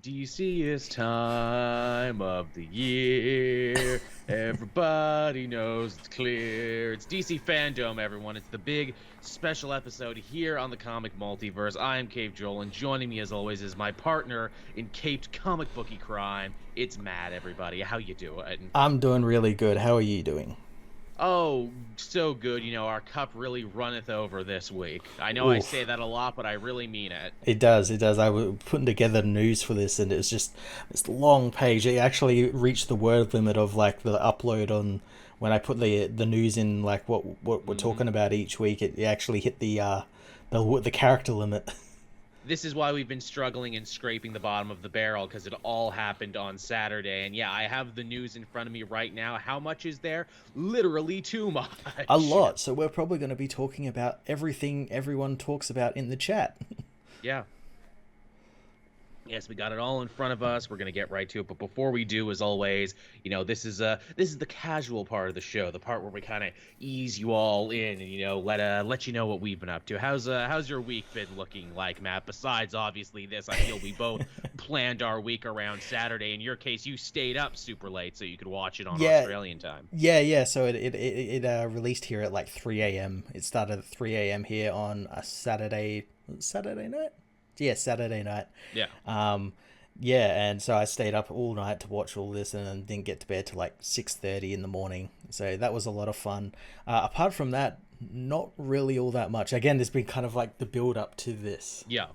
DC's time of the year. Everybody knows it's clear. It's DC Fandome, everyone. It's the big special episode here on the Comic Multiverse. I am Cave Joel, and joining me as always is my partner in caped comic booky crime. It's Matt, everybody. How you doing? I'm doing really good. How are you doing? Oh, so good. You know, our cup really runneth over this week. I know I say Oof. that a lot, but I really mean it. It does, it does. I was putting together news for this and it was just this long page. It actually reached the word limit of like the upload on when I put the news in like what we're talking about each week. It actually hit the character limit. This is why we've been struggling and scraping the bottom of the barrel, because it all happened on Saturday. And yeah, I have the news in front of me right now. How much is there? Literally too much. A lot. So we're probably going to be talking about everything everyone talks about in the chat. Yeah. Yes, we got it all in front of us. We're gonna get right to it, but before we do, as always, you know, this is the casual part of the show, the part where we kind of ease you all in and let you know what we've been up to. How's your week been looking like, Matt? Besides obviously this, I feel we both planned our week around Saturday. In your case, you stayed up super late so you could watch it on Australian time. Yeah. So it released here at like 3 a.m. It started at 3 a.m. here on a Saturday night. Yeah, Saturday night. Yeah. Yeah, and so I stayed up all night to watch all this and then didn't get to bed till like 6:30 in the morning. So that was a lot of fun. Apart from that, not really all that much. Again, there's been kind of like the build up to this. Yeah.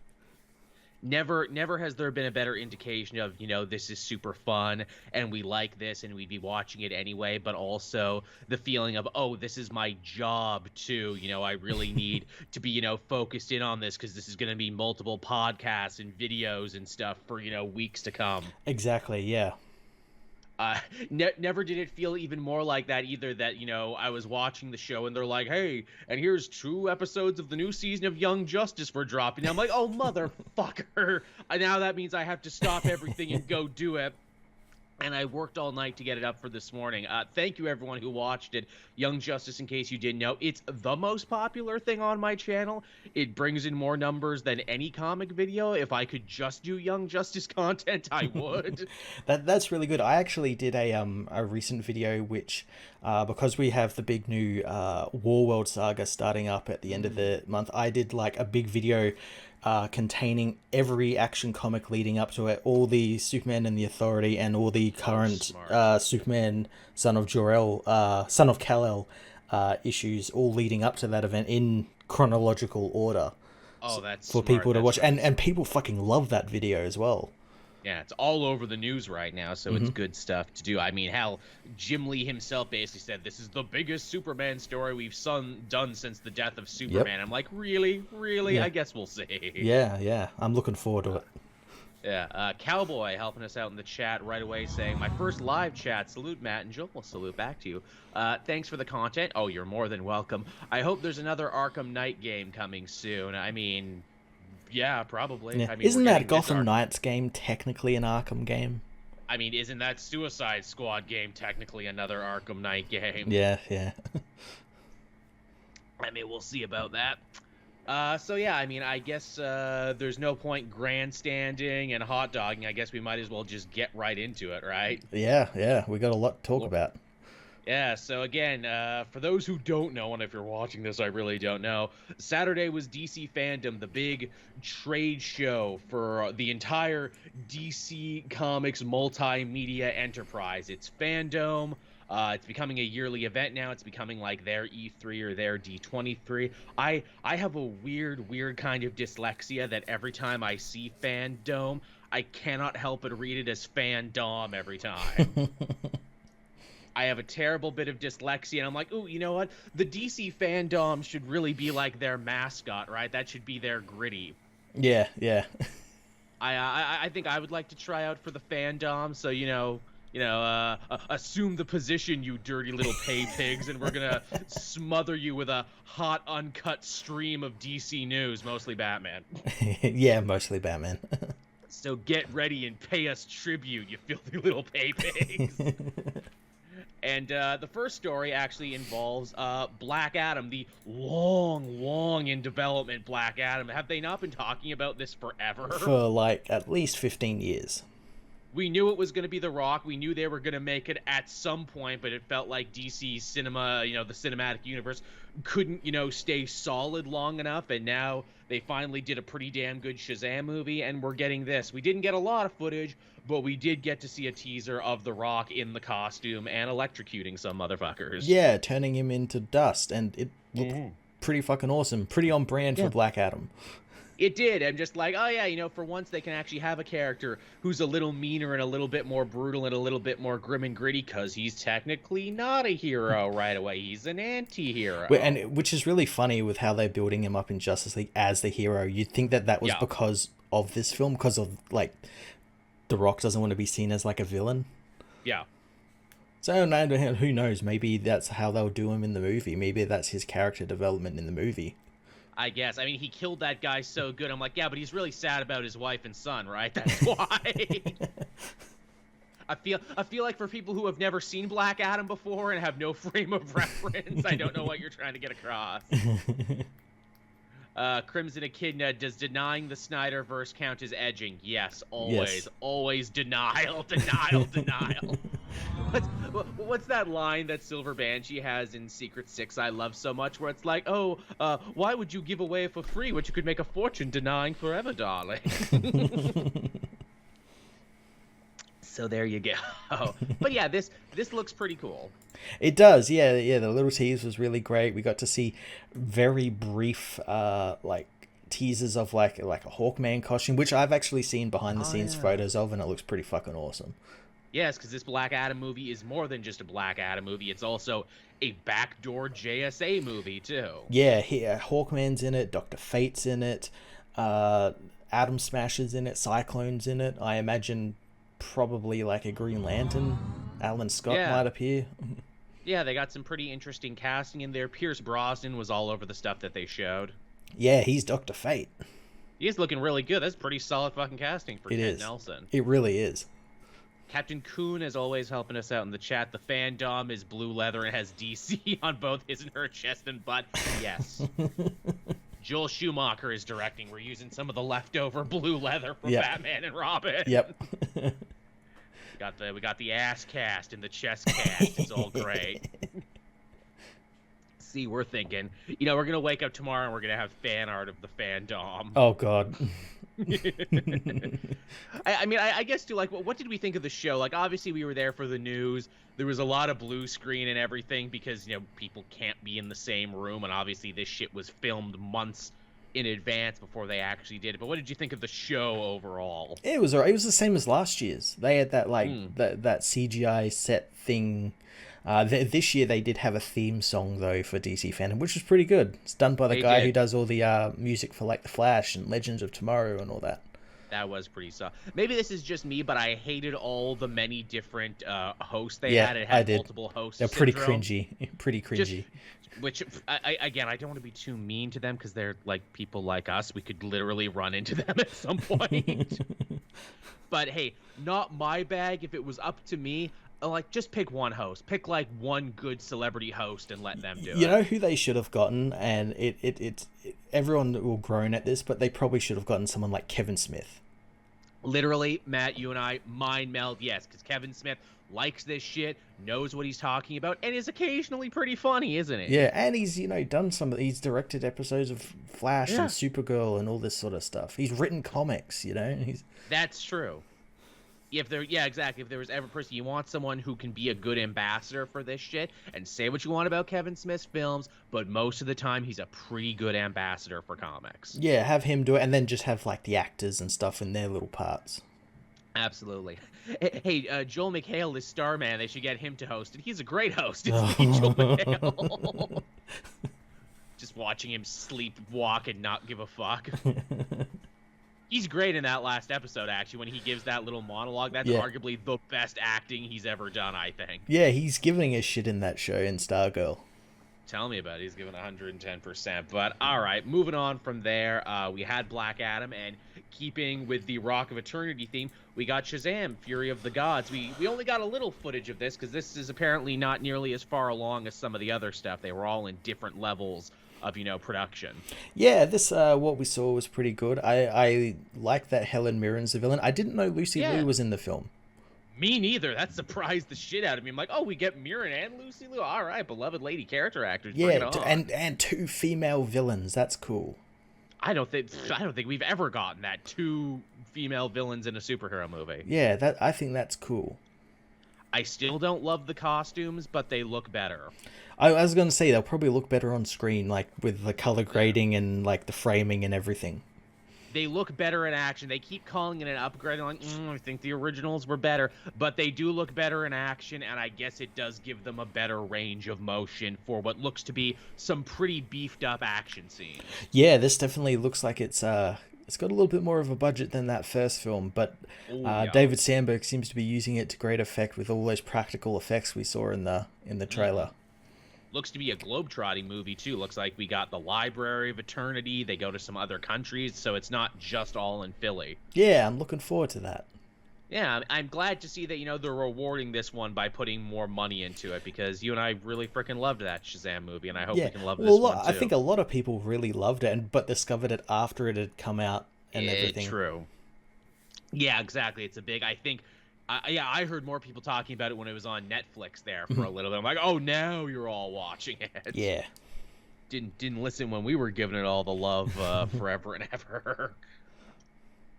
Never has there been a better indication of, you know, this is super fun and we like this and we'd be watching it anyway, but also the feeling of, oh, this is my job too. You know, I really need to be, you know, focused in on this because this is going to be multiple podcasts and videos and stuff for, you know, weeks to come. Exactly, yeah. Never did it feel even more like that either, that, you know, I was watching the show and they're like, hey, and here's 2 episodes of the new season of Young Justice we're dropping. I'm like, oh, motherfucker. Now that means I have to stop everything and go do it. And I worked all night to get it up for this morning. Thank you, everyone who watched it. Young Justice, in case you didn't know, it's the most popular thing on my channel. It brings in more numbers than any comic video. If I could just do Young Justice content, I would. That's really good. I actually did a recent video which, because we have the big new Warworld saga starting up at the end of the month, I did like a big video containing every Action comic leading up to it, all the Superman and the Authority, and all the current Superman, Son of Kal-El issues, all leading up to that event in chronological order. Oh, that's for smart. people to That's watch, right. and people fucking love that video as well. Yeah, it's all over the news right now, so it's good stuff to do. I mean, hell, Jim Lee himself basically said this is the biggest Superman story we've done since the death of Superman. I'm like, really? Yeah. I guess we'll see. Yeah. I'm looking forward to it. Yeah, Cowboy helping us out in the chat right away, saying, my first live chat. Salute, Matt and Joel. We'll salute back to you. Thanks for the content. Oh, you're more than welcome. I hope there's another Arkham Knight game coming soon. I mean, yeah, probably. Yeah. I mean, Isn't we're that getting this Gotham Knights game technically an Arkham game? I mean, isn't that Suicide Squad game technically another Arkham Knight game? Yeah. I mean, we'll see about that. So yeah, I mean, I guess there's no point grandstanding and hot dogging. I guess we might as well just get right into it, right? Yeah. We got a lot to talk about. Yeah, so again, for those who don't know, and if you're watching this, I really don't know, Saturday was DC Fandome, the big trade show for the entire DC Comics multimedia enterprise. It's Fandome. It's becoming a yearly event now. It's becoming like their E3 or their D23. I have a weird kind of dyslexia that every time I see Fandome, I cannot help but read it as Fandom every time. I have a terrible bit of dyslexia, and I'm like, ooh, you know what? The DC Fandom should really be like their mascot, right? That should be their Gritty. Yeah. I think I would like to try out for the Fandom, so, assume the position, you dirty little pay pigs, and we're gonna smother you with a hot, uncut stream of DC news, mostly Batman. Yeah, mostly Batman. So get ready and pay us tribute, you filthy little pay pigs. And the first story actually involves Black Adam, the long in development Black Adam. Have they not been talking about this forever? For like at least 15 years. We knew it was going to be The Rock. We knew they were going to make it at some point, but it felt like DC cinema, the cinematic universe, couldn't, stay solid long enough. And now they finally did a pretty damn good Shazam movie, and we're getting this. We didn't get a lot of footage, but we did get to see a teaser of The Rock in the costume and electrocuting some motherfuckers. Yeah, turning him into dust, and it looked pretty fucking awesome. Pretty on brand for Black Adam. It did. I'm just like, oh yeah, for once they can actually have a character who's a little meaner and a little bit more brutal and a little bit more grim and gritty, because he's technically not a hero right away. He's an anti-hero. And which is really funny with how they're building him up in Justice League as the hero. You'd think that was because of this film, because of like The Rock doesn't want to be seen as like a villain. Yeah. So who knows? Maybe that's how they'll do him in the movie. Maybe that's his character development in the movie. I guess. I mean, he killed that guy so good. I'm like, yeah, but he's really sad about his wife and son, right? That's why. I feel like for people who have never seen Black Adam before and have no frame of reference, I don't know what you're trying to get across. Crimson Echidna, does denying the Snyderverse count as edging? Yes, always. Yes. Always denial. What's that line that Silver Banshee has in Secret Six I love so much, where it's like, why would you give away for free what you could make a fortune denying forever, darling? So there you go. But yeah, this looks pretty cool. It does, yeah. The little tease was really great. We got to see very brief, teasers of like a Hawkman costume, which I've actually seen behind the scenes photos of, and it looks pretty fucking awesome. Yes, because this Black Adam movie is more than just a Black Adam movie. It's also a backdoor JSA movie too. Yeah, Hawkman's in it. Dr. Fate's in it. Atom Smasher's in it. Cyclone's in it. I imagine probably like a Green Lantern. Alan Scott might appear. Yeah, they got some pretty interesting casting in there. Pierce Brosnan was all over the stuff that they showed. Yeah, he's Dr. Fate. He's looking really good. That's pretty solid fucking casting for Ted Nelson. It really is. Captain Coon, as always, helping us out in the chat. The Fandome is blue leather and has DC on both his and her chest and butt. Yes. Joel Schumacher is directing. We're using some of the leftover blue leather from Batman and Robin. Yep. We got the ass cast and the chest cast. It's all great. See, we're thinking, we're gonna wake up tomorrow and we're gonna have fan art of the Fandome. Oh God. I guess too, like, what did we think of the show? Like, obviously we were there for the news. There was a lot of blue screen and everything because people can't be in the same room, and obviously this shit was filmed months in advance before they actually did it. But what did you think of the show overall? It was alright. It was the same as last year's. They had that that CGI set thing. This year they did have a theme song though for DC Fandome, which was pretty good. It's done by the guy who does all the music for like The Flash and Legends of Tomorrow and all that. That was pretty soft. Maybe this is just me, but I hated all the many different hosts they had. It had multiple hosts. They're pretty cringy. Pretty cringy. Which, I don't want to be too mean to them because they're like people like us. We could literally run into them at some point. But hey, not my bag. If it was up to me, like, just pick one host. Pick like one good celebrity host and let them do it. You know who they should have gotten, and it's everyone will groan at this, but they probably should have gotten someone like Kevin Smith. Literally, Matt, you and I mind meld, yes, because Kevin Smith likes this shit, knows what he's talking about, and is occasionally pretty funny, isn't it? Yeah, and he's he's directed episodes of Flash and Supergirl and all this sort of stuff. He's written comics, That's true. Exactly. If there was ever a person, you want someone who can be a good ambassador for this shit, and say what you want about Kevin Smith's films, but most of the time he's a pretty good ambassador for comics. Yeah, have him do it, and then just have like the actors and stuff in their little parts. Absolutely. Hey, Joel McHale is Starman. They should get him to host it. He's a great host. It's Joel McHale. Just watching him sleepwalk and not give a fuck. He's great in that last episode, actually, when he gives that little monologue. That's arguably the best acting he's ever done, I think. Yeah, he's giving a shit in that show in Stargirl. Tell me about it. He's given 110%. But all right, moving on from there, we had Black Adam, and keeping with the Rock of Eternity theme, we got Shazam, Fury of the Gods. We only got a little footage of this because this is apparently not nearly as far along as some of the other stuff. They were all in different levels of, production. Yeah, this what we saw was pretty good. I like that Helen Mirren's the villain. I didn't know Lucy Liu was in the film. Me neither. That surprised the shit out of me. I'm like, oh, we get Mirren and Lucy Liu. All right, beloved lady character actors. Bring it on. and two female villains. That's cool. I don't think we've ever gotten that, two female villains in a superhero movie. Yeah, I think that's cool. I still don't love the costumes, but they look better. I was going to say they'll probably look better on screen, like with the color grading and like the framing and everything. They look better in action. They keep calling it an upgrade. I'm like, I think the originals were better, but they do look better in action, and I guess it does give them a better range of motion for what looks to be some pretty beefed up action scenes. Yeah, this definitely looks like it's got a little bit more of a budget than that first film, but David Sandberg seems to be using it to great effect with all those practical effects we saw in the trailer. Looks to be a globetrotting movie too. Looks like we got the Library of Eternity. They go to some other countries, so it's not just all in Philly. Yeah, I'm looking forward to that. Yeah, I'm glad to see that, they're rewarding this one by putting more money into it, because you and I really freaking loved that Shazam movie, and I hope we can love this one too. I think a lot of people really loved it, but discovered it after it had come out and everything. True. Yeah, exactly. It's a big, I think... I heard more people talking about it when it was on Netflix there for a little bit. I'm like, oh, now you're all watching it. Yeah. Didn't listen when we were giving it all the love forever and ever.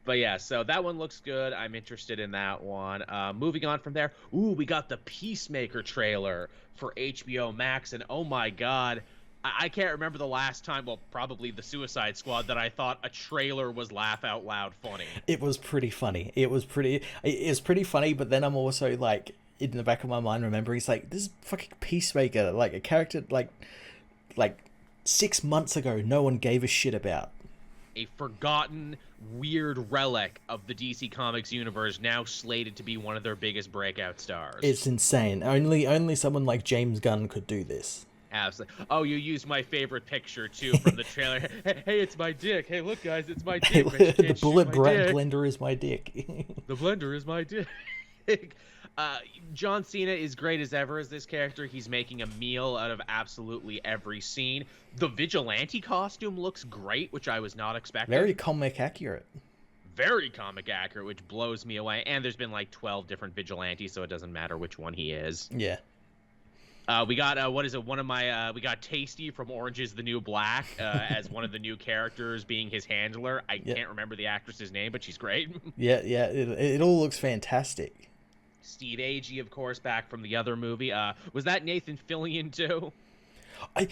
But yeah, so that one looks good. I'm interested in that one. Moving on from there, we got the Peacemaker trailer for HBO Max, and oh my god, I can't remember the last time, well, probably the Suicide Squad, that I thought a trailer was laugh out loud funny. It was pretty funny. It was pretty funny, but then I'm also like, in the back of my mind remembering, it's like, this is fucking Peacemaker, like a character like 6 months ago no one gave a shit about. A forgotten, weird relic of the DC Comics universe, now slated to be one of their biggest breakout stars. It's insane. Only someone like James Gunn could do this. Absolutely. Oh, you used my favorite picture too from the trailer. Hey, it's my dick. Hey, look, guys, it's my dick. The bullet blender is my dick. The blender is my dick. John Cena is great as ever as this character. He's making a meal out of absolutely every scene. The vigilante costume looks great, which I was not expecting. Very comic accurate. Very comic accurate, which blows me away. And there's been like 12 different vigilantes, so it doesn't matter which one he is. Yeah. We got we got Tasty from Orange is the New Black as one of the new characters, being his handler. I can't remember the actress's name, but she's great. Yeah, it all looks fantastic. Steve Agee, of course, back from the other movie. Was that Nathan Fillion too? I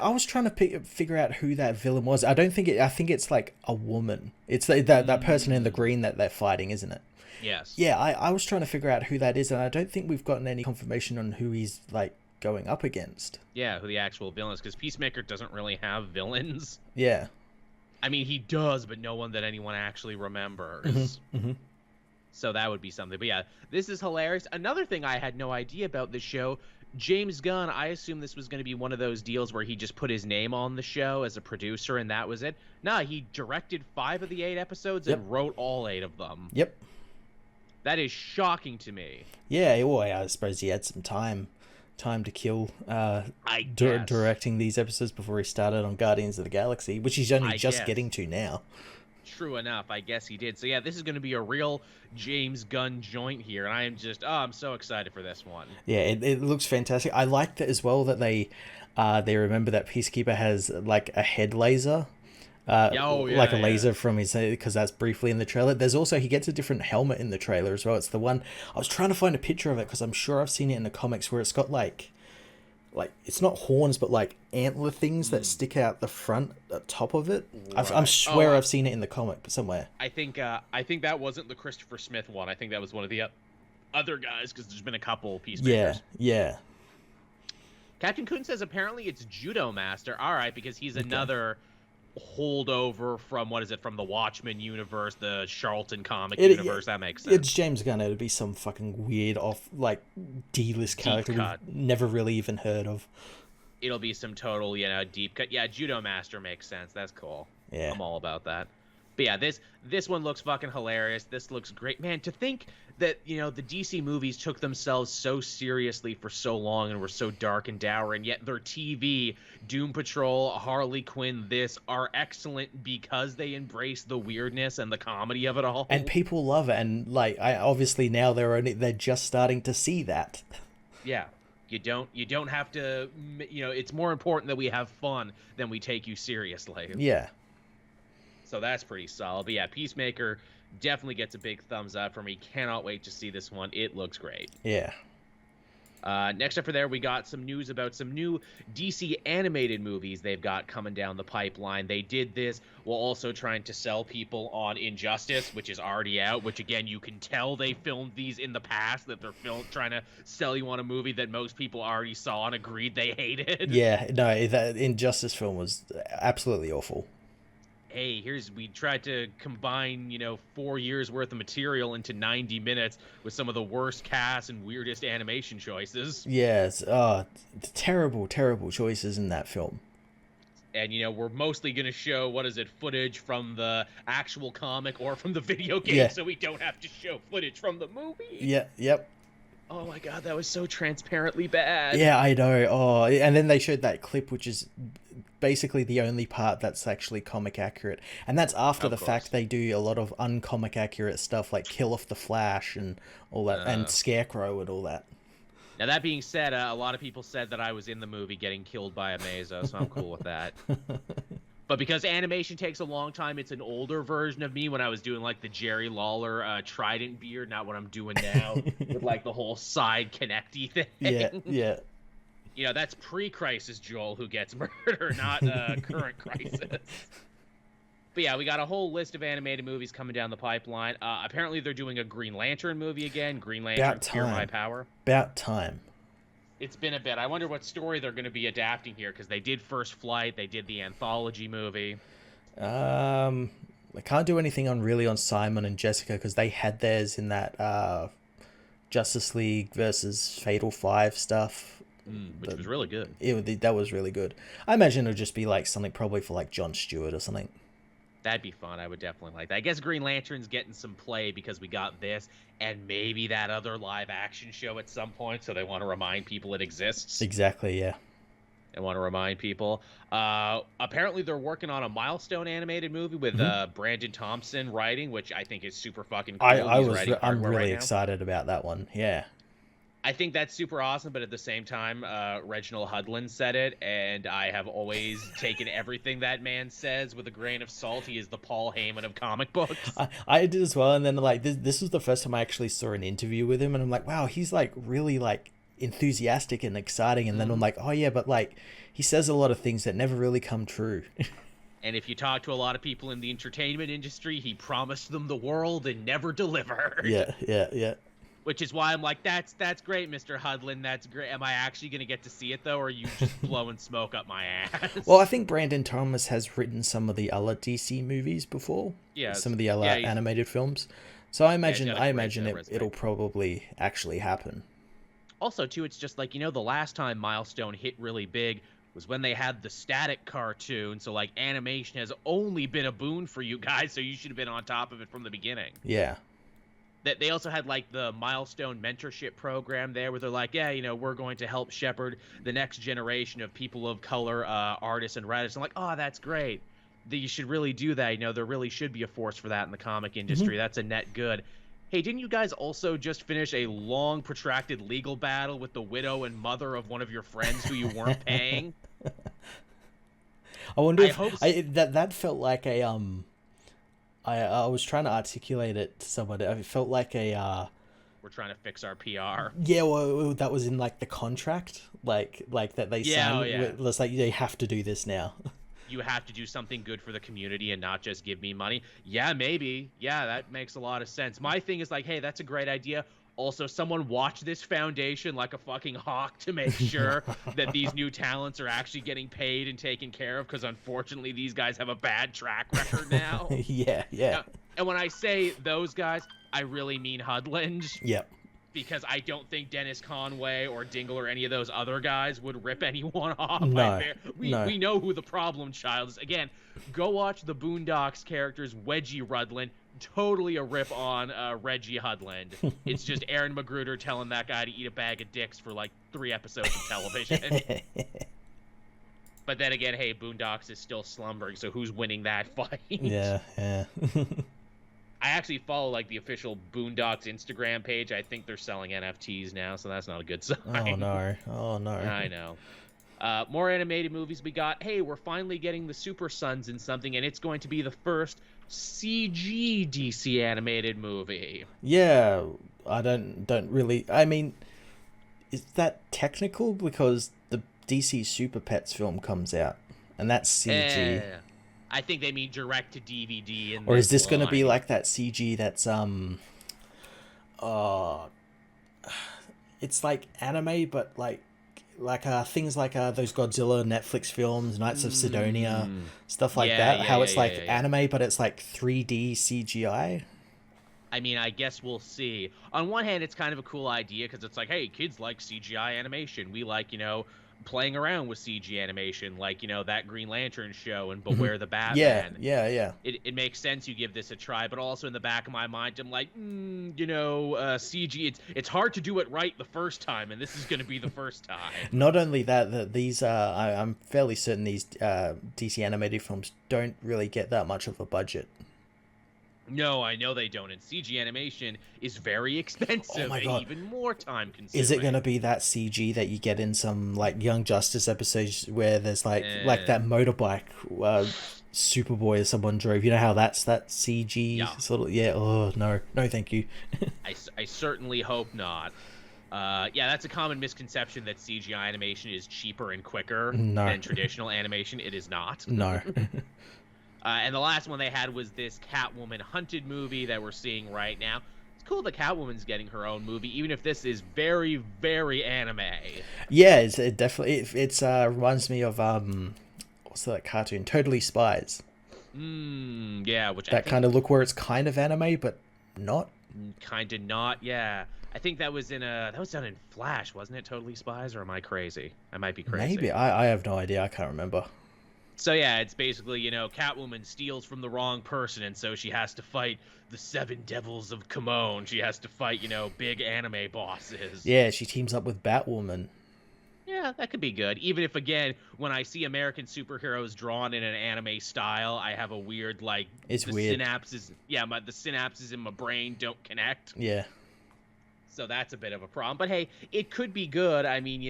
was trying to figure out who that villain was. I think it's like a woman. It's that person in the green that they're fighting, isn't it? Yes. Yeah, I was trying to figure out who that is, and I don't think we've gotten any confirmation on who he's like going up against. Yeah, who the actual villain is, because Peacemaker doesn't really have villains. Yeah. I mean, he does, but no one that anyone actually remembers. Mm-hmm. So that would be something. But yeah, this is hilarious. Another thing I had no idea about this show, James Gunn, I assumed this was going to be one of those deals where he just put his name on the show as a producer and that was it. Nah, he directed 5 of the 8 episodes and wrote all 8 of them. Yep. That is shocking to me. Yeah, well, I suppose he had some time to kill directing these episodes before he started on Guardians of the Galaxy, which he's only just getting to now. True enough, I guess he did. So yeah, this is going to be a real James Gunn joint here, and I am just, I'm so excited for this one. Yeah, it looks fantastic. I like that as well that they remember that Peacekeeper has like a head laser. Like a laser from his, because that's briefly in the trailer. There's also, he gets a different helmet in the trailer as well. It's the one, I was trying to find a picture of it because I'm sure I've seen it in the comics where it's got like it's not horns but like antler things that stick out the front top of it. Right. I swear I've seen it in the comic somewhere. I think that wasn't the Christopher Smith one. I think that was one of the other guys, because there's been a couple Peacemakers. Yeah. Captain Kun says apparently it's Judo Master. All right, because he's another holdover from from the Watchmen universe, the Charlton comic universe. That makes sense. It's James Gunn. It'd be some fucking weird off like D-list character we've never really even heard of. it'll be some total, deep cut. Yeah, Judo Master makes sense. That's cool. Yeah. I'm all about that. But yeah, this one looks fucking hilarious. This looks great. Man, to think that, the DC movies took themselves so seriously for so long and were so dark and dour, and yet their TV, Doom Patrol, Harley Quinn, this, are excellent because they embrace the weirdness and the comedy of it all. And people love it, and like, obviously now they're just starting to see that. Yeah. You don't have to, it's more important that we have fun than we take you seriously. Yeah. So that's pretty solid. But yeah, Peacemaker definitely gets a big thumbs up for me. Cannot wait to see this one. It looks great. Yeah. Next up for there, we got some news about some new DC animated movies they've got coming down the pipeline. They did this while also trying to sell people on Injustice, which is already out, which, again, you can tell they filmed these in the past, that they're trying to sell you on a movie that most people already saw and agreed they hated. Yeah, no, that Injustice film was absolutely awful. Hey, we tried to combine, 4 years worth of material into 90 minutes with some of the worst casts and weirdest animation choices. Yes, terrible, terrible choices in that film. And, we're mostly going to show, footage from the actual comic or from the video game, so we don't have to show footage from the movie. Yeah, yep. Oh my god, that was so transparently bad. Yeah, I know. Oh, and then they showed that clip, which is basically the only part that's actually comic accurate, and that's after the fact they do a lot of uncomic accurate stuff like kill off the Flash and all that, and Scarecrow and all that. Now, that being said, a lot of people said that I was in the movie getting killed by a Meso, so I'm cool with that. But because animation takes a long time, it's an older version of me when I was doing, like, the Jerry Lawler Trident beard, not what I'm doing now, with, like, the whole side connecty thing. Yeah. That's pre-Crisis Joel who gets murdered, not current Crisis. But yeah, we got a whole list of animated movies coming down the pipeline. Apparently they're doing a Green Lantern movie again. Green Lantern, Fear My Power. About time. It's been a bit. I wonder what story they're going to be adapting here, because they did First Flight, they did the anthology movie. I can't do anything on Simon and Jessica, because they had theirs in that Justice League versus Fatal 5 stuff. Which was really good. That was really good. I imagine it'll just be like something probably for like Jon Stewart or something. That'd be fun. I would definitely like that. I guess Green Lantern's getting some play because we got this and maybe that other live action show at some point, so they want to remind people it exists. Exactly, yeah. They want to remind people. Apparently they're working on a Milestone animated movie with Brandon Thompson writing, which I think is super fucking cool. I'm really excited about that one. Yeah. I think that's super awesome, but at the same time, Reginald Hudlin said it, and I have always taken everything that man says with a grain of salt. He is the Paul Heyman of comic books. I did as well, and then like this was the first time I actually saw an interview with him, and I'm like, wow, he's like really like enthusiastic and exciting, and then I'm like, oh yeah, but like he says a lot of things that never really come true. And if you talk to a lot of people in the entertainment industry, he promised them the world and never delivered. Yeah. Which is why I'm like, that's great, Mr. Hudlin. That's great. Am I actually going to get to see it, though, or are you just blowing smoke up my ass? Well, I think Brandon Thomas has written some of the other DC movies before. Yeah. Some of the other animated films. So I imagine it'll probably actually happen. Also, too, it's just like, the last time Milestone hit really big was when they had the Static cartoon. So, like, animation has only been a boon for you guys, so you should have been on top of it from the beginning. Yeah. That they also had like the Milestone mentorship program there where they're like, yeah, we're going to help shepherd the next generation of people of color, artists and writers. I'm like, oh, that's great. That you should really do that. There really should be a force for that in the comic industry. That's a net good. Hey, didn't you guys also just finish a long, protracted legal battle with the widow and mother of one of your friends who you weren't paying? I wonder that felt like a I was trying to articulate it to someone. It felt like a we're trying to fix our PR. Yeah, well, that was in like the contract, like that they signed. It's like they have to do this now. You have to do something good for the community and not just give me money. Yeah, maybe. Yeah, that makes a lot of sense. My thing is like, hey, that's a great idea. Also, someone watch this foundation like a fucking hawk to make sure that these new talents are actually getting paid and taken care of, because unfortunately these guys have a bad track record now. Yeah. And when I say those guys, I really mean Hudland. Yep. because I don't think Dennis Conway or Dingle or any of those other guys would rip anyone off. No, We know who the problem child is. Again, go watch the Boondocks characters, Wedgie Rudlin. Totally a rip on Reggie Hudland. It's just Aaron Magruder telling that guy to eat a bag of dicks for like 3 episodes of television. But then again, hey, Boondocks is still slumbering, so who's winning that fight? Yeah. I actually follow like the official Boondocks Instagram page. I think they're selling NFTs now, so that's not a good sign. Oh no. I know. More animated movies we got. Hey, we're finally getting the Super Sons in something, and it's going to be the first CG DC animated movie. Yeah, I don't really. I mean, is that technical? Because the DC Super Pets film comes out, and that's CG. I think they mean direct to DVD. Or is this going to be like that CG that's it's like anime, but like things like those Godzilla Netflix films, Knights of Sidonia, stuff like that. How it's like anime, but it's like 3D CGI. I mean, I guess we'll see. On one hand, it's kind of a cool idea because it's like, hey, kids like CGI animation. We like, playing around with CG animation, like, that Green Lantern show and Beware the Batman. Yeah. It makes sense you give this a try, but also in the back of my mind, I'm like, CG, it's hard to do it right the first time, and this is going to be the first time. Not only that these I'm fairly certain these DC animated films don't really get that much of a budget. No, I know they don't, and CG animation is very expensive and even more time consuming. Is it going to be that CG that you get in some like Young Justice episodes where there's like that motorbike Superboy someone drove? You know how that's that CG sort of oh no thank you. I certainly hope not. That's a common misconception that CGI animation is cheaper and quicker than traditional animation. It is not. No. And the last one they had was this Catwoman Hunted movie that we're seeing right now. It's cool that Catwoman's getting her own movie, even if this is very, very anime. Yeah, it definitely it reminds me of what's that cartoon? Totally Spies. Yeah, which that kind of look where it's kind of anime but not. Kind of not. Yeah, I think that was done in Flash, wasn't it? Totally Spies, or am I crazy? I might be crazy. Maybe I have no idea. I can't remember. So yeah, it's basically, Catwoman steals from the wrong person, and so she has to fight the 7 devils of Kimon. She has to fight, big anime bosses. Yeah, she teams up with Batwoman. Yeah, that could be good. Even if, again, when I see American superheroes drawn in an anime style, I have a weird, it's weird. Synapses. Yeah, the synapses in my brain don't connect. Yeah. So that's a bit of a problem. But hey, it could be good. I mean,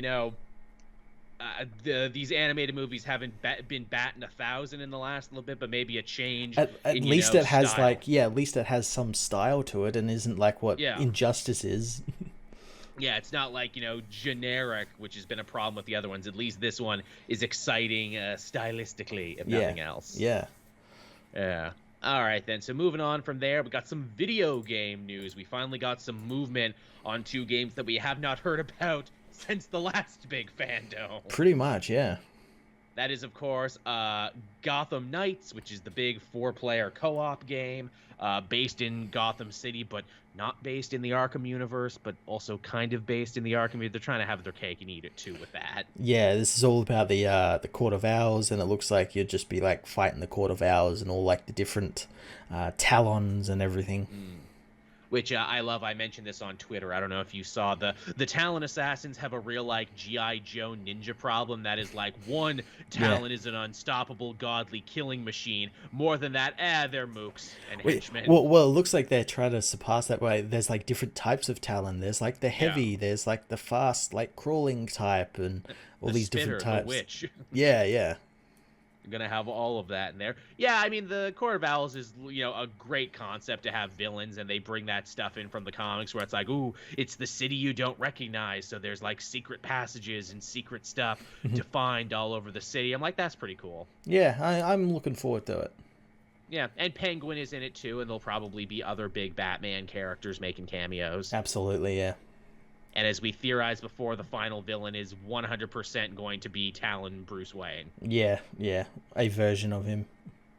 these animated movies haven't been batting 1,000 in the last little bit, but maybe a change. At least it has style. at least it has some style to it, and isn't like what Injustice is. Yeah, it's not like generic, which has been a problem with the other ones. At least this one is exciting stylistically, if nothing else. Yeah. All right, then. So moving on from there, we got some video game news. We finally got some movement on 2 games that we have not heard about since the last big fandom. Pretty much, yeah. That is, of course, Gotham Knights, which is the big 4-player co-op game based in Gotham City, but not based in the Arkham universe, but also kind of based in the Arkham universe. They're trying to have their cake and eat it, too, with that. Yeah, this is all about the Court of Owls, and it looks like you'd just be, fighting the Court of Owls and all, the different talons and everything. Which I love. I mentioned this on Twitter. I don't know if you saw the Talon Assassins have a real G.I. Joe ninja problem. That is one Talon is an unstoppable godly killing machine. More than that, they're mooks and henchmen. Well, it looks like they're trying to surpass that way. There's different types of Talon. There's the heavy. There's the fast crawling type, and all these different types. The witch. Yeah. Going to have all of that in there. Yeah, I mean, the Court of Owls is, a great concept to have villains, and they bring that stuff in from the comics where it's ooh, it's the city you don't recognize, so there's, secret passages and secret stuff to find all over the city. I'm that's pretty cool. Yeah, I'm looking forward to it. Yeah, and Penguin is in it, too, and there'll probably be other big Batman characters making cameos. Absolutely, yeah. And as we theorized before, the final villain is 100% going to be Talon Bruce Wayne. Yeah, a version of him.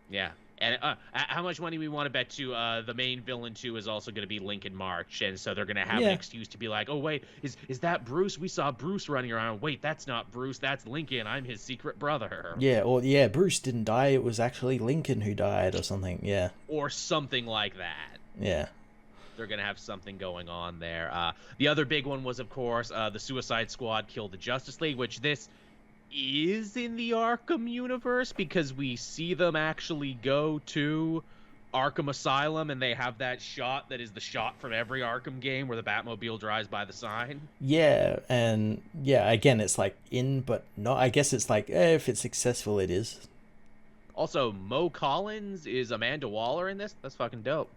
Yeah, And how much money we want to bet to the main villain too is also going to be Lincoln March, and so they're going to have an excuse to be like, oh wait, is that Bruce? We saw Bruce running around. Wait, that's not Bruce. That's Lincoln. I'm his secret brother. Yeah, or yeah, Bruce didn't die. It was actually Lincoln who died, or something. Yeah, or something like that. Yeah. They're going to have something going on there. The other big one was, of course, the Suicide Squad killed the Justice League, which this is in the Arkham universe because we see them actually go to Arkham Asylum, and they have that shot that is the shot from every Arkham game where the Batmobile drives by the sign. Yeah, and yeah, again, it's like in, but not. I guess it's like, if it's successful, it is. Also, Mo Collins is Amanda Waller in this. That's fucking dope.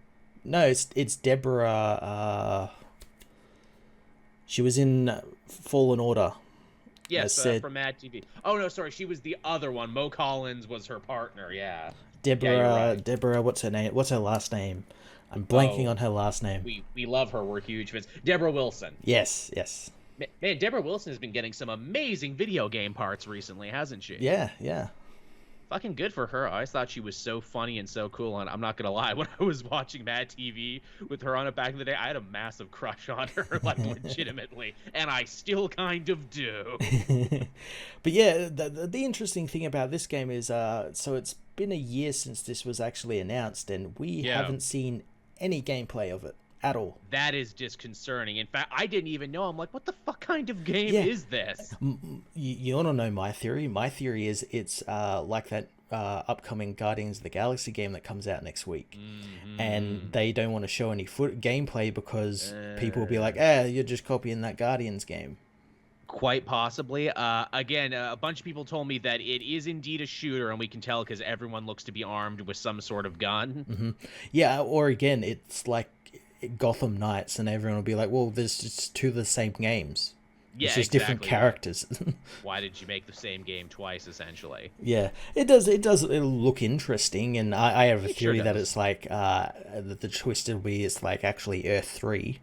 No, it's Deborah. She was in Fallen Order. Yes, from Mad TV. Oh no, sorry, she was the other one. Mo Collins was her partner. Yeah. Deborah. Yeah, right. Deborah. What's her name? What's her last name? I'm blanking on her last name. We love her. We're huge fans. Deborah Wilson. Yes. Man, Deborah Wilson has been getting some amazing video game parts recently, hasn't she? Yeah. Fucking good for her. I always thought she was so funny and so cool, and I'm not gonna lie, when I was watching Mad TV with her on it back in the day, I had a massive crush on her, like legitimately, and I still kind of do. But yeah, the interesting thing about this game is, so it's been a year since this was actually announced, and we haven't seen any gameplay of it at all. That is disconcerting. In fact, I didn't even know. I'm like, what the fuck kind of game is this? You want to know my theory? My theory is it's like that upcoming Guardians of the Galaxy game that comes out next week. And they don't want to show any gameplay because people will be like, you're just copying that Guardians game. Quite possibly. Again, a bunch of people told me that it is indeed a shooter, and we can tell because everyone looks to be armed with some sort of gun. Yeah, or again, it's like Gotham Knights, and everyone will be like, well, there's just two of the same games. Yeah, it's just different characters. Why did you make the same game twice, essentially? Yeah, it'll look interesting, and I have a theory that it's like the twist will be it's like actually Earth 3.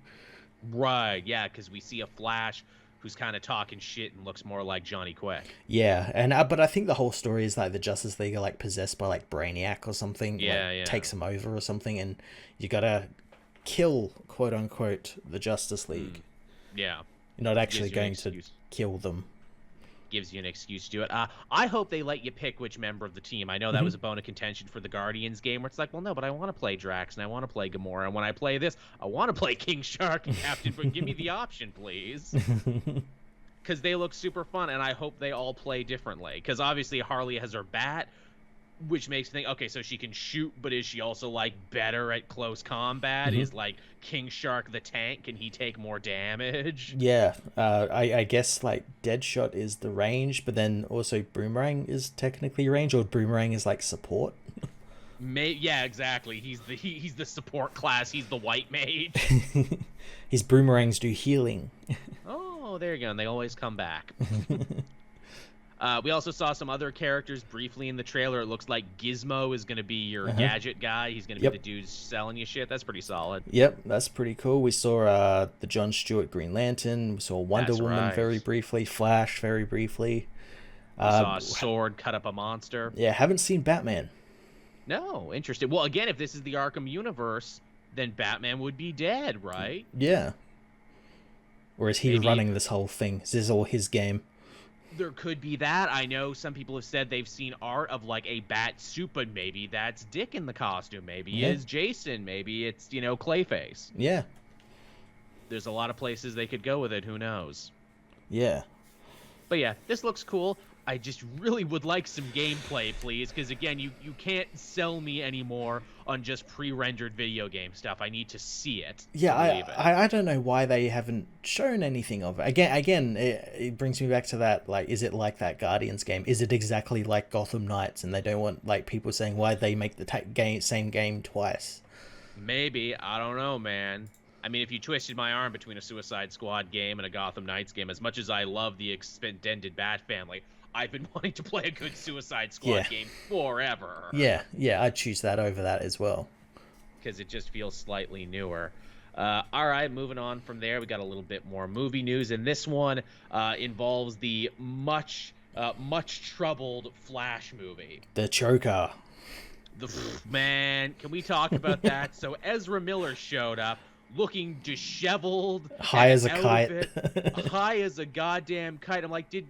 Right, yeah, because we see a Flash who's kind of talking shit and looks more like Johnny Quick. Yeah, and but I think the whole story is like the Justice League are like possessed by like Brainiac or something. Yeah. Takes them over or something, and you gotta kill, quote unquote, the Justice League. Yeah. You're not actually going to kill them. Gives you an excuse to do it. I hope they let you pick which member of the team. I know that was a bone of contention for the Guardians game, where it's like, well, no, but I want to play Drax and I want to play Gamora, and when I play this, I want to play King Shark and Captain, but give me the option, please. Because they look super fun, and I hope they all play differently. Because obviously Harley has her bat, which makes me think, okay, so she can shoot, but is she also like better at close combat? Is like King Shark the tank? Can he take more damage? Yeah, I guess like Deadshot is the range, but then also Boomerang is technically range, or Boomerang is like support. Yeah, exactly. He's the support class. He's the white mage. His boomerangs do healing. Oh, there you go. And they always come back. We also saw some other characters briefly in the trailer. It looks like Gizmo is going to be your gadget guy. He's going to be the dude selling you shit. That's pretty solid. Yep, that's pretty cool. We saw the Jon Stewart Green Lantern. We saw Wonder Woman very briefly. Flash very briefly. We saw a sword cut up a monster. Yeah, haven't seen Batman. No, interesting. Well, again, if this is the Arkham universe, then Batman would be dead, right? Yeah. Or is he running this whole thing? Is this all his game? There could be that. I know some people have said they've seen art of like a bat suit, but maybe that's Dick in the costume. Maybe it's Jason. Maybe it's, Clayface. Yeah. There's a lot of places they could go with it. Who knows? Yeah. But yeah, this looks cool. I just really would like some gameplay, please, because again, you can't sell me anymore on just pre-rendered video game stuff. I need to see it. Yeah, I don't know why they haven't shown anything of it. Again, it brings me back to that, like, is it like that Guardians game? Is it exactly like Gotham Knights, and they don't want like people saying why they make the same game twice? Maybe. I don't know, man. I mean, if you twisted my arm between a Suicide Squad game and a Gotham Knights game, as much as I love the extended Bat family, I've been wanting to play a good Suicide Squad game forever. Yeah, I'd choose that over that as well. Because it just feels slightly newer. All right, moving on from there, we got a little bit more movie news, and this one involves the much troubled Flash movie. The Joker. Man, can we talk about that? So Ezra Miller showed up looking disheveled High and as a out kite. of it, high as a goddamn kite. I'm like, did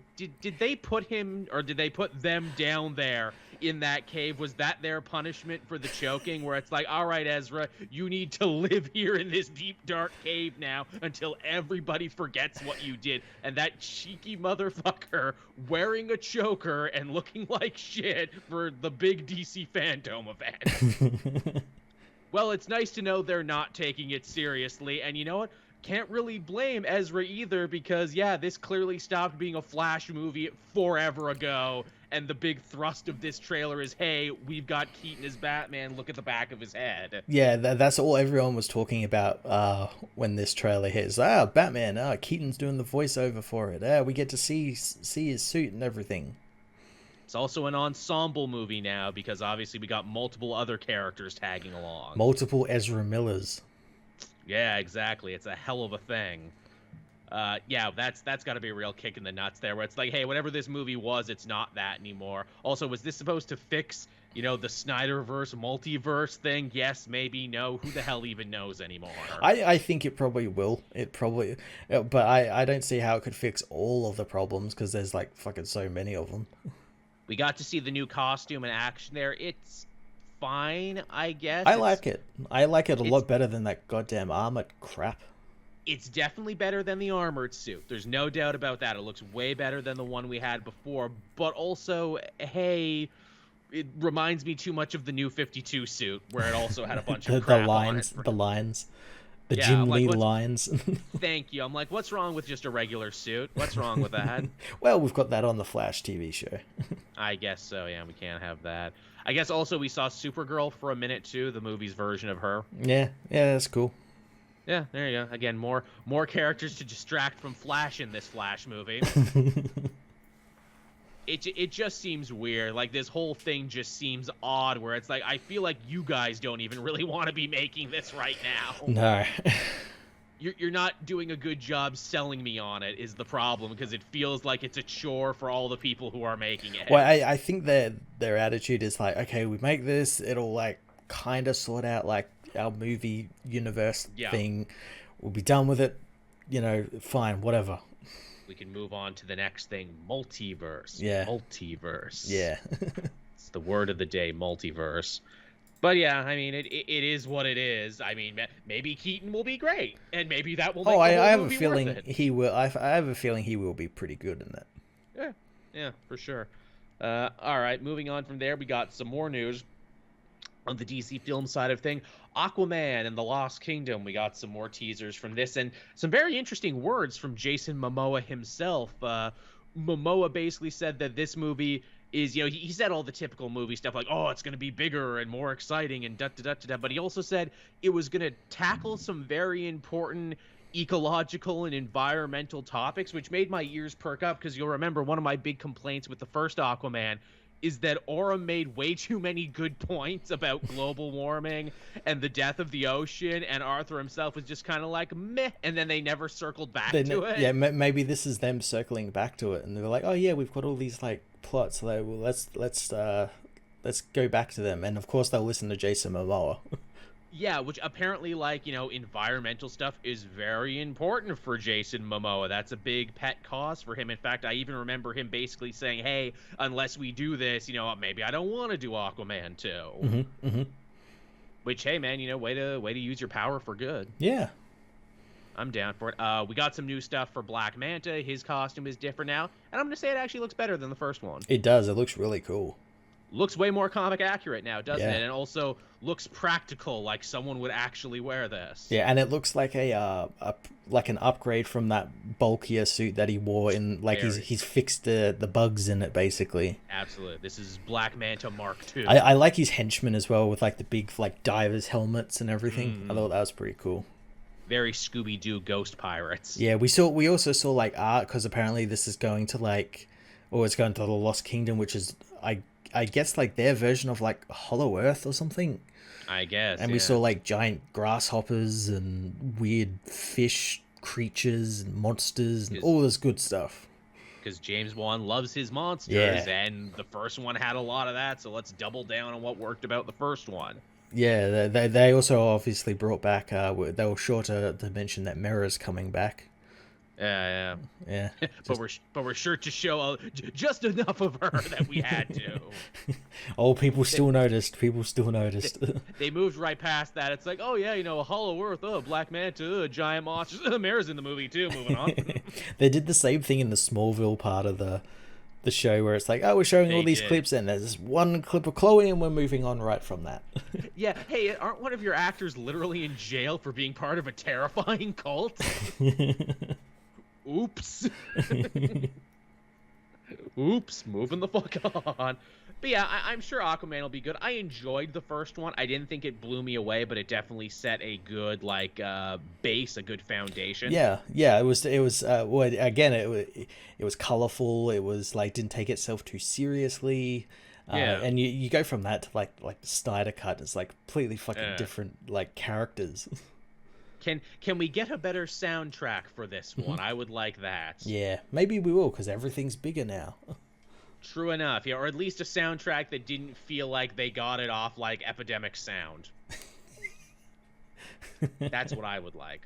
they put him, or did they put them down there in that cave? Was that their punishment for the choking, where it's like, all right, Ezra, you need to live here in this deep dark cave now until everybody forgets what you did? And that cheeky motherfucker wearing a choker and looking like shit for the big DC Fandome event. Well, it's nice to know they're not taking it seriously, and you know what? Can't really blame Ezra either, because yeah, this clearly stopped being a Flash movie forever ago, and the big thrust of this trailer is, hey, we've got Keaton as Batman, look at the back of his head. Yeah, that's all everyone was talking about when this trailer hits. Batman. Keaton's doing the voiceover for it. We get to see his suit and everything. It's also an ensemble movie now, because obviously we got multiple other characters tagging along. Multiple Ezra Millers. Yeah, exactly. It's a hell of a thing. Yeah, that's got to be a real kick in the nuts there, where it's like, hey, whatever this movie was, it's not that anymore. Also, was this supposed to fix, the Snyderverse, multiverse thing? Yes, maybe, no. Who the hell even knows anymore? I think it probably will. But I don't see how it could fix all of the problems, because there's like fucking so many of them. We got to see the new costume in action there. It's fine, I guess. I like it. I like it a lot better than that goddamn armored crap. It's definitely better than the armored suit. There's no doubt about that. It looks way better than the one we had before. But also, hey, it reminds me too much of the new 52 suit, where it also had a bunch of crap on it. The lines. The Jim Lee lines. Thank you. I'm like, what's wrong with just a regular suit? What's wrong with that? Well, we've got that on the Flash TV show. I guess so, yeah. We can't have that. I guess also we saw Supergirl for a minute, too, the movie's version of her. Yeah, that's cool. Yeah, there you go. Again, more characters to distract from Flash in this Flash movie. It just seems weird. Like, this whole thing just seems odd, where it's like, I feel like you guys don't even really want to be making this right now. No. You're not doing a good job selling me on it, is the problem, because it feels like it's a chore for all the people who are making it. Well, I think their attitude is like, okay, we make this, it'll like kind of sort out like our movie universe thing. We'll be done with it. Fine, whatever. We can move on to the next thing, multiverse. Yeah. Multiverse. Yeah. It's the word of the day, multiverse. But yeah, I mean, it is what it is. I mean, maybe Keaton will be great, and maybe that will make the whole I have movie a feeling worth it. he will. I have a feeling he will be pretty good in that. Yeah, for sure. All right, moving on from there, we got some more news on the DC film side of thing. Aquaman and the Lost Kingdom, we got some more teasers from this, and some very interesting words from Jason Momoa himself. Momoa basically said that this movie is, he said all the typical movie stuff like, oh, it's going to be bigger and more exciting and da-da-da-da-da, but he also said it was going to tackle some very important ecological and environmental topics, which made my ears perk up, because you'll remember one of my big complaints with the first Aquaman is that Aura made way too many good points about global warming and the death of the ocean, and Arthur himself was just kind of like, meh, and then they never circled back to it. Yeah, maybe this is them circling back to it, and they're like, oh yeah, we've got all these like plots, like, well, let's go back to them, and of course they'll listen to Jason Momoa. Yeah, which apparently, like, environmental stuff is very important for Jason Momoa. That's a big pet cause for him. In fact, I even remember him basically saying, hey, unless we do this, maybe I don't want to do Aquaman 2. Mm-hmm, mm-hmm. Which, hey, man, way to use your power for good. Yeah. I'm down for it. We got some new stuff for Black Manta. His costume is different now. And I'm going to say it actually looks better than the first one. It does. It looks really cool. Looks way more comic accurate now, doesn't it? And also looks practical, like someone would actually wear this. Yeah, and it looks like like an upgrade from that bulkier suit that he wore in, like, he's fixed the bugs in it, basically. Absolutely. This is Black Manta Mark II. I like his henchmen as well, with like the big like divers helmets and everything. I thought that was pretty cool. Very Scooby-Doo ghost pirates. Yeah, we also saw like art, because apparently this is going to it's going to the Lost Kingdom, which is I guess like their version of like Hollow Earth or something. I guess. And we saw like giant grasshoppers and weird fish creatures and monsters and all this good stuff. because James Wan loves his monsters, Yeah. and the first one had a lot of that, so let's double down on what worked about the first one. Yeah, they also obviously brought back. They were sure to mention that Mera's coming back. Yeah, Yeah, but we're sure to show just enough of her that we had to. Oh, people still noticed. People still noticed. They moved right past that. It's like, oh yeah, a Hollow Earth, Black Manta, giant monsters. Mara's in the movie too. Moving on. They did the same thing in the Smallville part of the show, where it's like, oh, we're showing all these clips, and there's one clip of Chloe, and we're moving on right from that. Yeah. Hey, aren't one of your actors literally in jail for being part of a terrifying cult? Oops. Oops, moving the fuck on. But yeah, I'm sure Aquaman will be good. I enjoyed the first one. I didn't think it blew me away, but it definitely set a good base, a good foundation. Yeah. It was well, again, it was colorful. It was like, didn't take itself too seriously. Yeah. And you go from that to like the Snyder cut. It's like completely fucking different like characters. Can we get a better soundtrack for this one? I would like that. Yeah, maybe we will, because everything's bigger now. True enough, yeah, or at least a soundtrack that didn't feel like they got it off like Epidemic Sound. That's what I would like.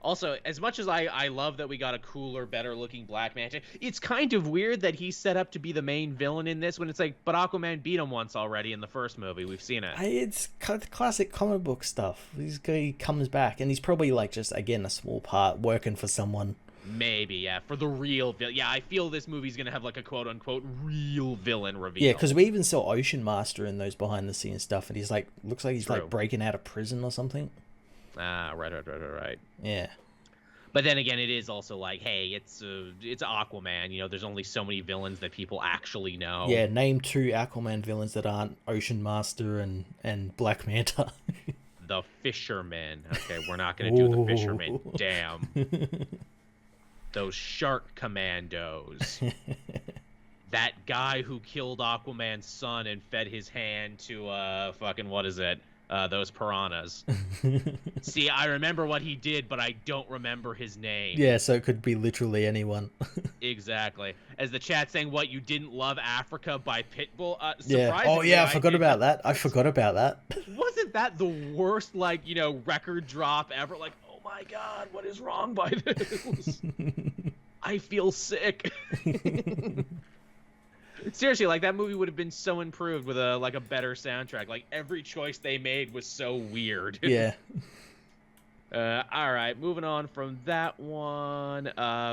Also, as much as I love that we got a cooler, better-looking Black Manta, it's kind of weird that he's set up to be the main villain in this when it's like, but Aquaman beat him once already in the first movie. We've seen it. It's classic comic book stuff. He comes back, and he's probably like just, again, a small part working for someone. Maybe, yeah, for the real villain. Yeah, I feel this movie's gonna have like a quote-unquote real villain reveal. Yeah, because we even saw Ocean Master in those behind-the-scenes stuff, and he's like, looks like he's True. like breaking out of prison or something. Ah, right. Yeah. But then again, it is also like, hey, it's Aquaman. There's only so many villains that people actually know. Yeah, name 2 Aquaman villains that aren't Ocean Master and Black Manta. The Fisherman. Okay, we're not gonna do the Fisherman. Damn. Those shark commandos. That guy who killed Aquaman's son and fed his hand to fucking what is it? Those piranhas. See, I remember what he did, but I don't remember his name. Yeah, so it could be literally anyone. Exactly. As the chat saying, what, you didn't love Africa by Pitbull? Yeah. Oh, yeah, I forgot about that. Wasn't that the worst, record drop ever? Like, oh my God, what is wrong by this? I feel sick. Seriously, like, that movie would have been so improved with a better soundtrack. Like, every choice they made was so weird. Yeah. All right, moving on from that one.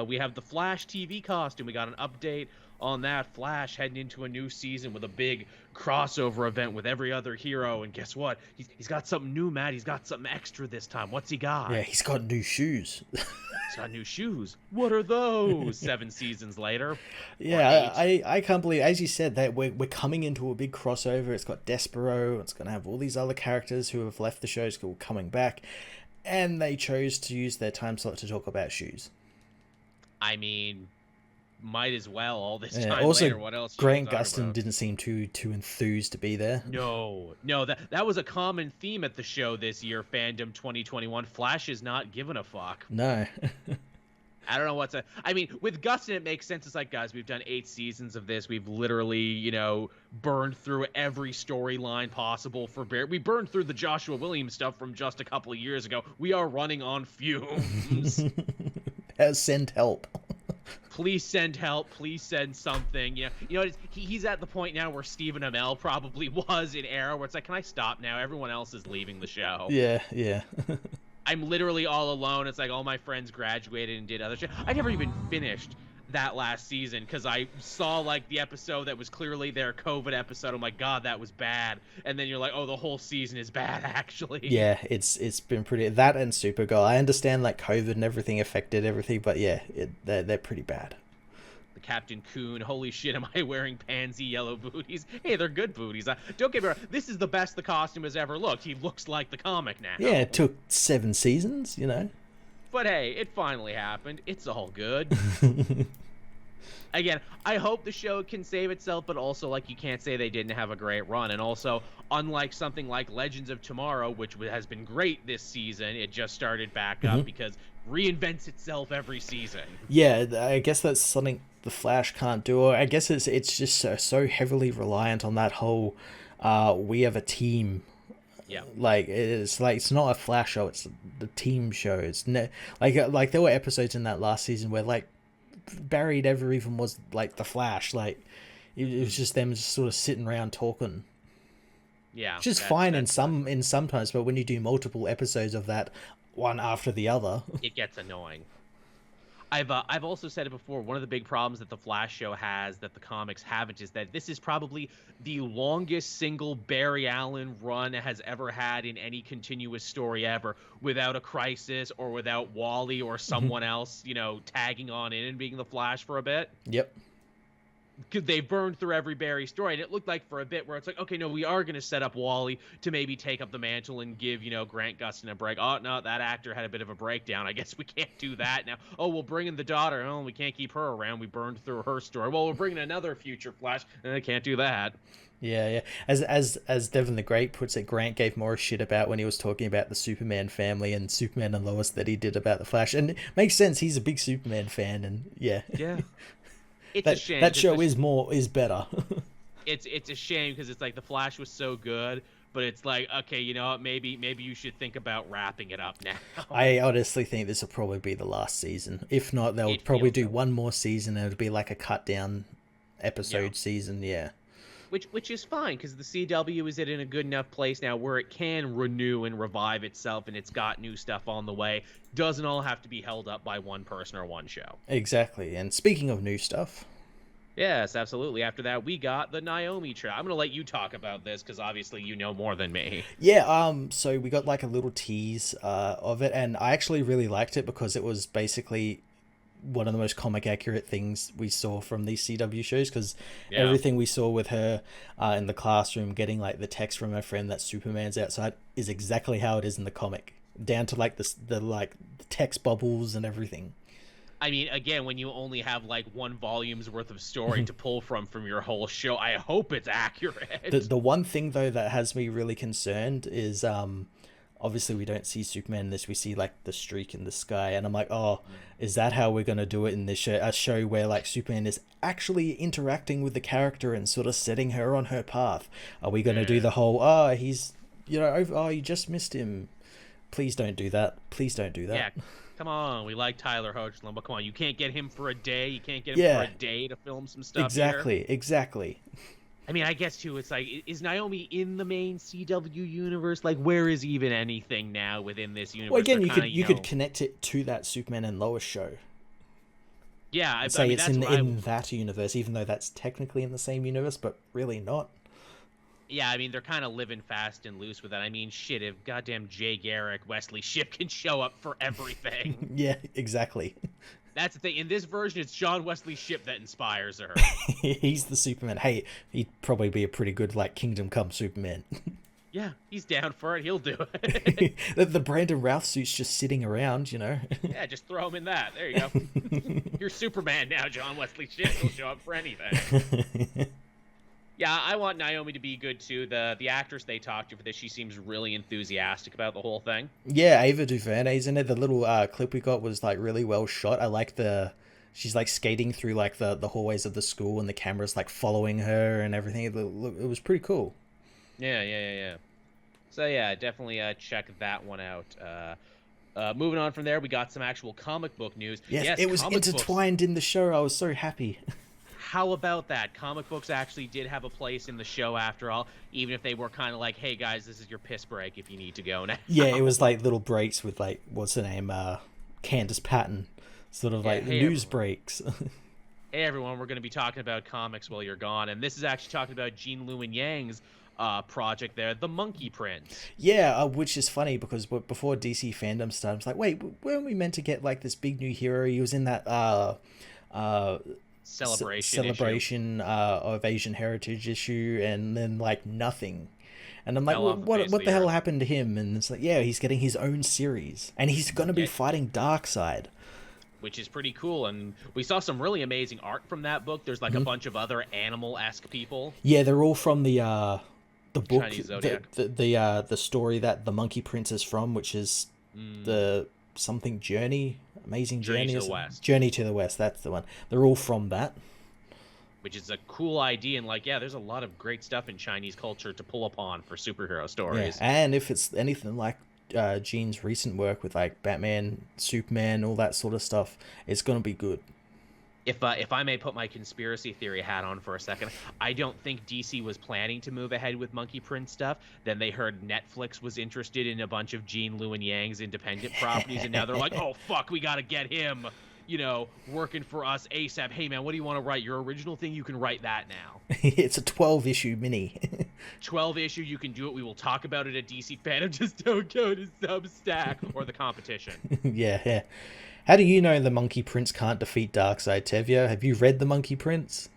We have the Flash TV costume. We got an update on that. Flash heading into a new season with a big crossover event with every other hero. And guess what? He's got something new, Matt. He's got something extra this time. What's he got? Yeah, he's got new shoes. He's got new shoes. What are those? 7 seasons later. Yeah, I can't believe, as you said, that we're coming into a big crossover. It's got Despero. It's going to have all these other characters who have left the shows coming back. And they chose to use their time slot to talk about shoes. I mean, might as well all this time also, later. What else? Grant Gustin didn't seem too enthused to be there. No, that was a common theme at the show this year, Fandom 2021. Flash is not giving a fuck. No. I don't know what's I mean, with Gustin, it makes sense. It's like, guys, we've done 8 seasons of this. We've literally, burned through every storyline possible for Bear. We burned through the Joshua Williams stuff from just a couple of years ago. We are running on fumes. Send help. Please send help. Please send something. He's at the point now where Stephen Amell probably was in Arrow, where it's like, can I stop now? Everyone else is leaving the show. Yeah. I'm literally all alone. It's like all my friends graduated and did other shit. I never even finished that last season because I saw the episode that was clearly their COVID episode. I'm like, God, that was bad. And then you're like, oh, the whole season is bad actually. Yeah, it's been pretty. That and Supergirl. I understand COVID and everything affected everything, but yeah, they're pretty bad. Captain Coon, holy shit, am I wearing pansy yellow booties? Hey, they're good booties. Don't get me wrong, this is the best the costume has ever looked. He looks like the comic now. Yeah, it took 7 seasons, But hey, it finally happened. It's all good. Again, I hope the show can save itself, but also, like, you can't say they didn't have a great run. And also, unlike something like Legends of Tomorrow, which has been great this season, it just started back up because reinvents itself every season. Yeah, I guess that's something the Flash can't do. Or I guess it's just so heavily reliant on that whole we have a team. Yeah. Like it's not a Flash show, it's the team show. It's like there were episodes in that last season where like Barry never even was like the Flash. Like it was just them just sort of sitting around talking. Yeah. Which is fine in sometimes, but when you do multiple episodes of that one after the other, it gets annoying. I've also said it before, one of the big problems that the Flash show has that the comics haven't is that this is probably the longest single Barry Allen run has ever had in any continuous story ever, without a crisis or without Wally or someone else, you know, tagging on in and being the Flash for a bit. Yep. Because they burned through every Barry story, and it looked like for a bit where it's like, okay, no, we are going to set up Wally to maybe take up the mantle and give, you know, Grant Gustin a break. Oh, no, that actor had a bit of a breakdown. I guess we can't do that now. Oh, we'll bring in the daughter. Oh, we can't keep her around. We burned through her story. Well, we're bringing another future Flash, and I can't do that. Yeah. As Devin the Great puts it, Grant gave more shit about when he was talking about the Superman family and Superman and Lois that he did about the Flash, and it makes sense. He's a big Superman fan, and yeah. It's a shame. That show is better. It's a shame because it's like the Flash was so good, but it's like, okay, you know what? Maybe you should think about wrapping it up now. I honestly think this will probably be the last season. If not, they'll probably do one more season, and it'll be like a cut down episode season. Yeah. Which is fine because the CW is in a good enough place now where it can renew and revive itself, and it's got new stuff on the way. Doesn't all have to be held up by one person or one show. Exactly. And speaking of new stuff. Yes, absolutely. After that, we got the Naomi trailer. I'm going to let you talk about this because obviously you know more than me. Yeah, so we got like a little tease of it, and I actually really liked it because it was basically one of the most comic accurate things we saw from these CW shows, because everything we saw with her in the classroom getting like the text from her friend that Superman's outside is exactly how it is in the comic, down to like the text bubbles and everything. I mean, again, when you only have like one volume's worth of story to pull from your whole show, I hope it's accurate. The one thing though that has me really concerned is obviously we don't see Superman in this. We see like the streak in the sky, and I'm like, oh, is that how we're gonna do it in this show? A show where like Superman is actually interacting with the character and sort of setting her on her path. Are we gonna do the whole he's you just missed him? Please don't do that. Please don't do that. Yeah, come on. We like Tyler Hoechlin, but come on, you can't get him for a day. You can't get him for a day to film some stuff. Exactly. I mean, I guess, too, it's like, is Naomi in the main CW universe? Like, where is even anything now within this universe? Well, again, you could connect it to that Superman and Lois show. Yeah, I mean, it's in that universe, even though that's technically in the same universe, but really not. Yeah, I mean, they're kind of living fast and loose with that. I mean, shit, if goddamn Jay Garrick, Wesley Shipp can show up for everything. Yeah, exactly. That's the thing. In this version, it's John Wesley Shipp that inspires her. He's the Superman. Hey, he'd probably be a pretty good, like, Kingdom Come Superman. Yeah, he's down for it. He'll do it. the Brandon Routh suit's just sitting around, you know? Yeah, just throw him in that. There you go. You're Superman now, John Wesley Shipp. He'll show up for anything. Yeah, I want Naomi to be good, too. The actress they talked to for this, she seems really enthusiastic about the whole thing. Yeah, Ava DuVernay's in it. The little clip we got was, like, really well shot. I like she's, like, skating through, like, the hallways of the school, and the camera's, like, following her and everything. It was pretty cool. Yeah. So, yeah, definitely check that one out. Moving on from there, we got some actual comic book news. Yes, it was intertwined in the show. I was so happy. How about that? Comic books actually did have a place in the show after all, even if they were kind of like, hey, guys, this is your piss break if you need to go now. Yeah, it was like little breaks with, like, what's her name? Candace Patton. Sort of like news breaks. Hey, everyone, we're going to be talking about comics while you're gone. And this is actually talking about Jean Lewin Yang's project there, The Monkey Prince. Yeah, which is funny because before DC Fandome started, I was like, wait, weren't we meant to get, like, this big new hero? He was in that celebration of Asian heritage issue, and then like nothing, and I'm like, what the hell happened to him? And it's like, yeah, he's getting his own series, and he's gonna be fighting Darkseid. which is pretty cool. And we saw some really amazing art from that book. There's like a bunch of other animal-esque people. Yeah, they're all from the book, Chinese Zodiac. the story that the Monkey Prince is from, which is the something Journey, Amazing Journey to the West. Journey to the West. That's the one. They're all from that, which is a cool idea. And like, yeah, there's a lot of great stuff in Chinese culture to pull upon for superhero stories. Yeah. And if it's anything like Gene's recent work with like Batman, Superman, all that sort of stuff, it's gonna be good. If I may put my conspiracy theory hat on for a second, I don't think DC was planning to move ahead with Monkey Prince stuff. Then they heard Netflix was interested in a bunch of Gene Luen Yang's independent properties, and now they're like, oh, fuck, we got to get him, working for us ASAP. Hey, man, what do you want to write? Your original thing, you can write that now. It's a 12-issue mini. 12-issue, you can do it. We will talk about it at DC Fandom. Just don't go to Substack or the competition. Yeah. How do you know the Monkey Prince can't defeat Darkseid, Tevye? Have you read the Monkey Prince?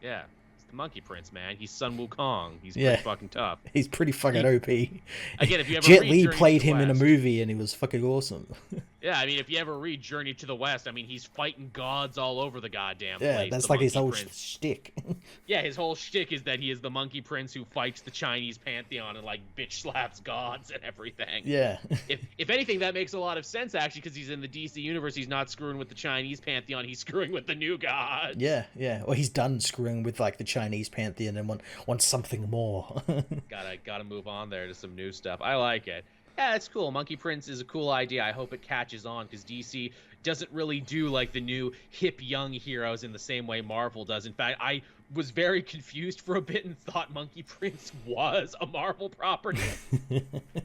Yeah, it's the Monkey Prince, man. He's Sun Wukong. He's pretty fucking tough. He's pretty fucking OP. Again, if you ever Jet read Li Journey played to the him in a West- movie, and he was fucking awesome. Yeah, I mean, if you ever read Journey to the West, I mean, he's fighting gods all over the goddamn Yeah, place. that's the like his Monkey whole Prince. shtick. Yeah, his whole shtick is that he is the Monkey Prince who fights the Chinese pantheon and like bitch slaps gods and everything. Yeah. If anything, that makes a lot of sense actually, because he's in the DC universe. He's not screwing with the Chinese pantheon. He's screwing with the new gods. Yeah. Well, he's done screwing with like the Chinese pantheon and wants something more. Gotta move on there to some new stuff. I like it. Yeah, it's cool. Monkey Prince is a cool idea. I hope it catches on, because DC doesn't really do like the new hip young heroes in the same way Marvel does. In fact, I was very confused for a bit and thought Monkey Prince was a Marvel property,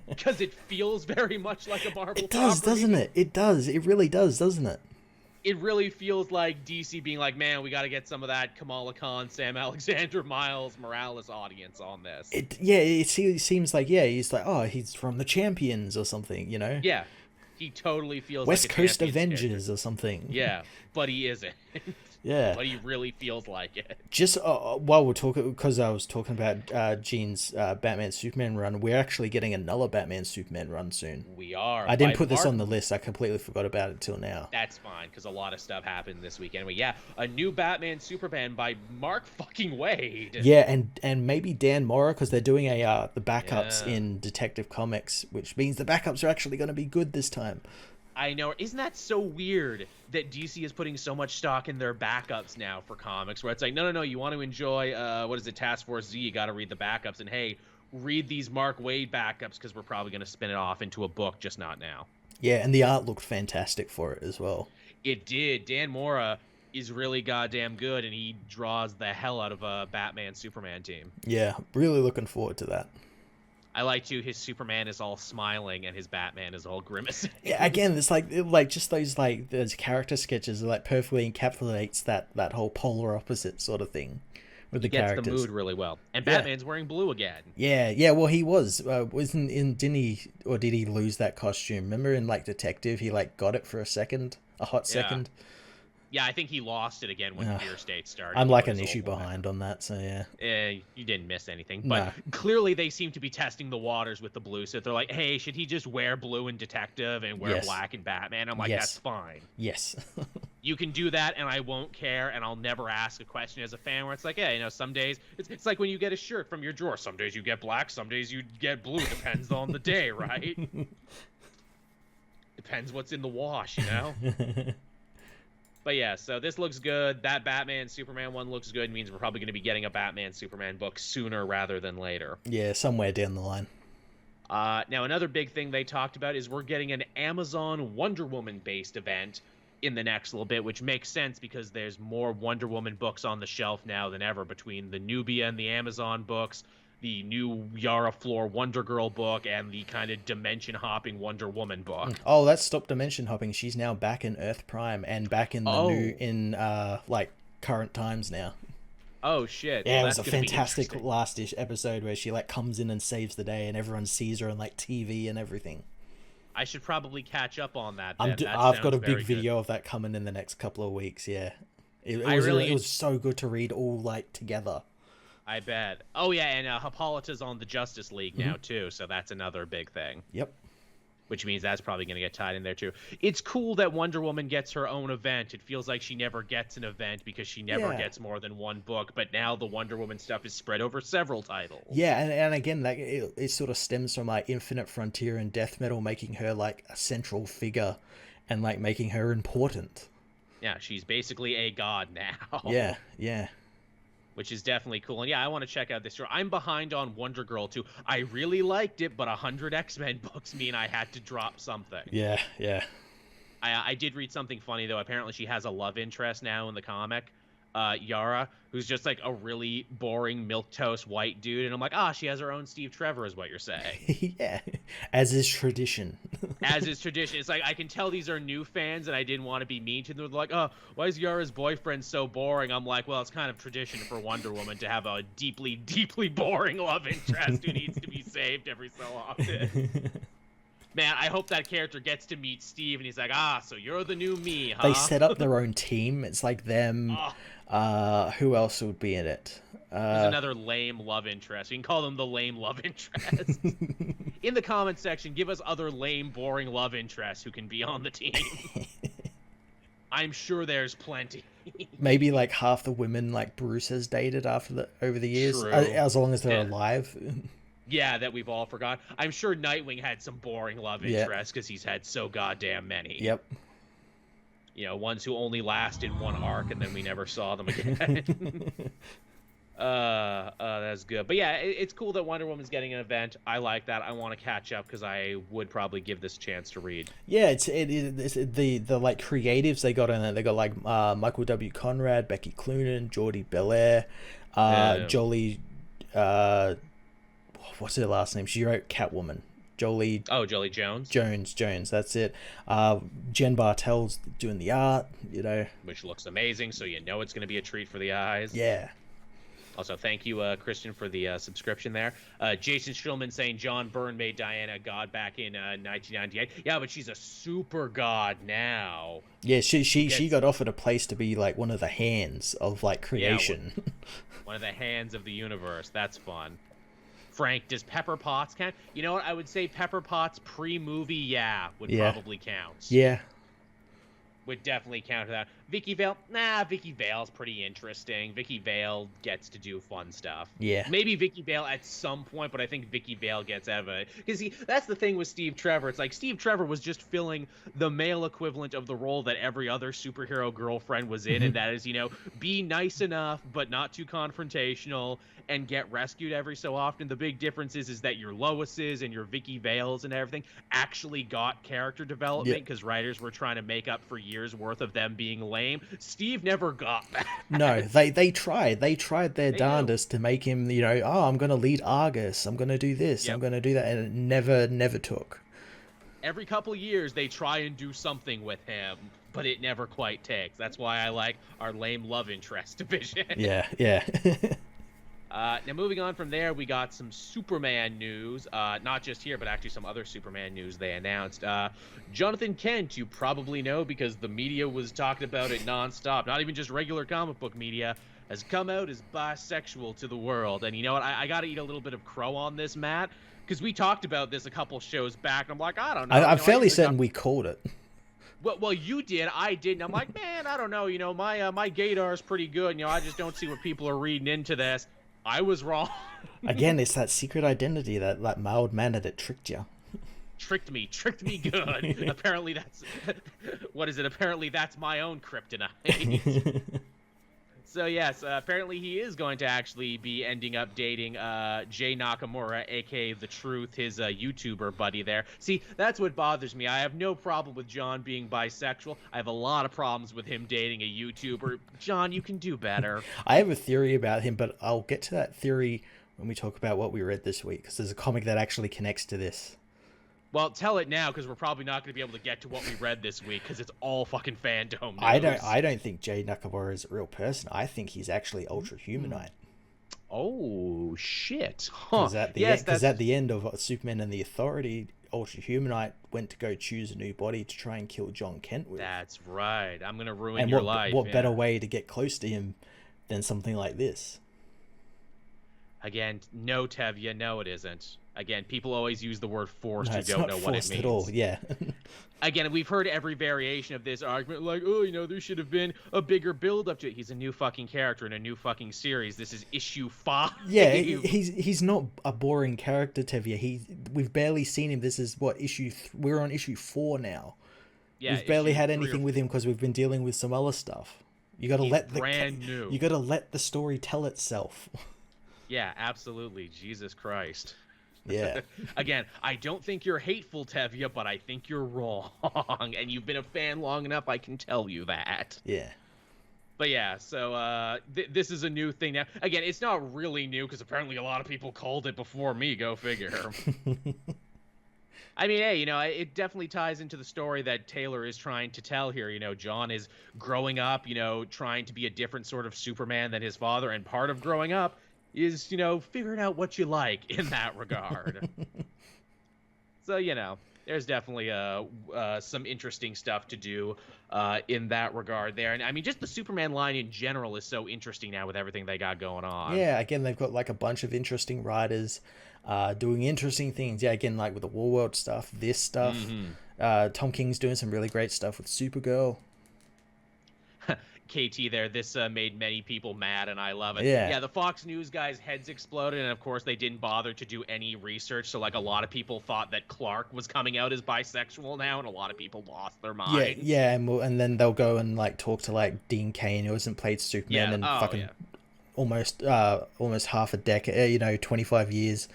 because it feels very much like a Marvel It does, property. doesn't it? It does. It really does, doesn't it? It really feels like DC being like, man, we got to get some of that Kamala Khan, Sam Alexander, Miles Morales audience on this. It seems like, he's like, oh, he's from the Champions or something, Yeah, he totally feels West like a Coast Champions Avengers character. or something. Yeah, but he isn't. Yeah. But he really feels like it. Just while we're talking, because I was talking about Gene's Batman Superman run, we're actually getting another Batman Superman run soon. We are. I didn't put this on the list. I completely forgot about it till now. That's fine, because a lot of stuff happened this week anyway. Yeah, a new Batman Superman by Mark fucking Waid. Yeah, and maybe Dan Mora, because they're doing the backups in Detective Comics, which means the backups are actually going to be good this time. I know. Isn't that so weird that DC is putting so much stock in their backups now for comics, where it's like, no, you want to enjoy, Task Force Z, you got to read the backups, and hey, read these Mark Waid backups, because we're probably going to spin it off into a book, just not now. Yeah, and the art looked fantastic for it as well. It did. Dan Mora is really goddamn good, and he draws the hell out of a Batman Superman team. Yeah, really looking forward to that. I like to. His Superman is all smiling and his Batman is all grimacing. Yeah, again, it's like just those character sketches like perfectly encapsulates that whole polar opposite sort of thing with the characters. Gets the mood really well. And Batman's wearing blue again. Yeah. Well, he was didn't he, or did he lose that costume? Remember in like Detective, he like got it for a hot second. Yeah, I think he lost it again when Fear State started. I'm like an issue behind on that, so yeah. You didn't miss anything. But clearly they seem to be testing the waters with the blue. So they're like, hey, should he just wear blue in Detective and wear black in Batman? I'm like, that's fine. Yes. You can do that and I won't care, and I'll never ask a question as a fan where it's like, hey, some days, it's like when you get a shirt from your drawer. Some days you get black, some days you get blue. Depends on the day, right? Depends what's in the wash, But yeah, so this looks good. That Batman Superman one looks good. Means we're probably going to be getting a Batman Superman book sooner rather than later. Yeah, somewhere down the line. Now, another big thing they talked about is we're getting an Amazon Wonder Woman based event in the next little bit, which makes sense because there's more Wonder Woman books on the shelf now than ever, between the Nubia and the Amazon books, the new Yara Flor Wonder Girl book, and the kind of dimension hopping Wonder Woman book. Oh, that's stopped dimension hopping. She's now back in Earth Prime and back in the new current times now. Oh shit! Yeah, well, it was a fantastic last episode where she comes in and saves the day, and everyone sees her on TV and everything. I should probably catch up on that. I've got a big video of that coming in the next couple of weeks. Yeah, it was so good to read all together. I bet. Oh yeah, and Hippolyta's on the Justice League now too, so that's another big thing. Yep. which means that's probably going to get tied in there too. It's cool that Wonder Woman gets her own event. It feels like she never gets an event because she never gets more than one book, but now the Wonder Woman stuff is spread over several titles. Yeah, and again, like it sort of stems from like Infinite Frontier and Death Metal making her like a central figure and like making her important. Yeah, she's basically a god now. Yeah, yeah. Which is definitely cool. And yeah, I want to check out this story. I'm behind on Wonder Girl too. I really liked it, but 100 X-Men books mean I had to drop something. Yeah, yeah. I did read something funny, though. Apparently she has a love interest now in the comic, Yara, who's just like a really boring milquetoast white dude. And I'm like, she has her own Steve Trevor is what you're saying. Yeah, as is tradition. As is tradition. It's like, I can tell these are new fans and I didn't want to be mean to them. They're like, oh, why is Yara's boyfriend so boring? I'm like, well, it's kind of tradition for Wonder Woman to have a deeply, deeply boring love interest who needs to be saved every so often. Man, I hope that character gets to meet Steve and he's like, so you're the new me, huh? They set up their own team. It's like them. Who else would be in it? There's another lame love interest. We can call them the lame love interest. In the comment section, give us other lame, boring love interests who can be on the team. I'm sure there's plenty. Maybe like half the women like Bruce has dated over the years, True. As long as they're alive. Yeah, that we've all forgot. I'm sure Nightwing had some boring love interests because he's had so goddamn many. Yep. You know, ones who only last in one arc and then we never saw them again. That's good. But yeah, it's cool that Wonder Woman's getting an event. I like that. I want to catch up because I would probably give this a chance to read. Yeah, it's the like creatives they got in there. They got like Michael W. Conrad, Becky Cloonan, Geordie Belair, Jolie. What's her last name? She wrote Catwoman. Jolie Jones. Jones, that's it. Jen Bartel's doing the art, which looks amazing, so you know it's going to be a treat for the eyes. Yeah. Also, thank you, Christian, for the subscription there. Jason Schulman saying John Byrne made Diana a god back in 1998. Yeah, but she's a super god now. Yeah, she got offered a place to be like one of the hands of like creation. Yeah, one of the hands of the universe. That's fun. Frank, does Pepper Potts count? You know what? I would say Pepper Potts pre-movie, would probably count. Yeah. Would definitely count to that. Vicky Vale, Vicky Vale's pretty interesting. Vicky Vale gets to do fun stuff. Yeah. Maybe Vicky Vale at some point, but I think Vicky Vale gets out of it. Because that's the thing with Steve Trevor. It's like Steve Trevor was just filling the male equivalent of the role that every other superhero girlfriend was in, and that is, be nice enough, but not too confrontational, and get rescued every so often. The big difference is that your Loises and your Vicky Vales and everything actually got character development because writers were trying to make up for years worth of them being lame. Steve never got that. No, they tried. They tried their darndest to make him, I'm going to lead Argus. I'm going to do this. I'm going to do that. And it never took. Every couple years they try and do something with him, but it never quite takes. That's why I like our lame love interest division. Yeah. Now, moving on from there, we got some Superman news. Not just here, but actually some other Superman news they announced. Jonathan Kent, you probably know because the media was talking about it nonstop. Not even just regular comic book media, has come out as bisexual to the world. And you know what? I got to eat a little bit of crow on this, Matt, because we talked about this a couple shows back. I'm like, I don't know. I'm fairly certain we called it. Well, you did. I didn't. I'm like, man, I don't know. My gaydar is pretty good. I just don't see what people are reading into this. I was wrong. Again, it's that secret identity, that mild manner that tricked you. Tricked me good. Apparently that's... What is it? Apparently that's my own kryptonite. So yes, apparently he is going to actually be ending up dating Jay Nakamura, aka The Truth, his YouTuber buddy there. See, that's what bothers me. I have no problem with John being bisexual. I have a lot of problems with him dating a YouTuber. John, you can do better. I have a theory about him, but I'll get to that theory when we talk about what we read this week, because there's a comic that actually connects to this. Well, tell it now, because we're probably not going to be able to get to what we read this week, because it's all fucking fandom news. I don't think Jay Nakamura is a real person. I think he's actually ultra humanite. Oh shit! Huh? Because at the end of Superman and the Authority, ultra humanite went to go choose a new body to try and kill John Kent with. That's right. I'm going to ruin your life. What better way to get close to him than something like this? Again, no, Tevya, no, it isn't. Again, people always use the word forced No, who it's don't not know what it forced means. at all. Yeah. Again, we've heard every variation of this argument, like, oh, there should have been a bigger build up to it. He's a new fucking character in a new fucking series. This is issue 5. Yeah, he's not a boring character, Tevye. We've barely seen him. This is what we're on issue 4 now. Yeah, We've barely had 3 anything with him because we've been dealing with some other stuff. You got to let new. You got to let the story tell itself. Yeah, absolutely. Jesus Christ. Yeah. Again, I don't think you're hateful, Tevye, but I think you're wrong. And you've been a fan long enough, I can tell you that. Yeah. But yeah, so this is a new thing now. Again, it's not really new because apparently a lot of people called it before me. Go figure. I mean, hey, it definitely ties into the story that Taylor is trying to tell here. John is growing up, trying to be a different sort of Superman than his father. And part of growing up is, figuring out what you like in that regard. So, there's definitely some interesting stuff to do in that regard there. And I mean, just the Superman line in general is so interesting now with everything they got going on. Yeah, again, they've got like a bunch of interesting writers doing interesting things. Yeah, again, like with the Warworld stuff, this stuff. Tom King's doing some really great stuff with Supergirl. KT there, this made many people mad, and I love it. Yeah. Yeah, the Fox News guys' heads exploded, and of course they didn't bother to do any research, so like a lot of people thought that Clark was coming out as bisexual now, and a lot of people lost their minds. Yeah, and then they'll go and like talk to like Dean Cain, who hasn't played Superman in almost half a decade, 25 years.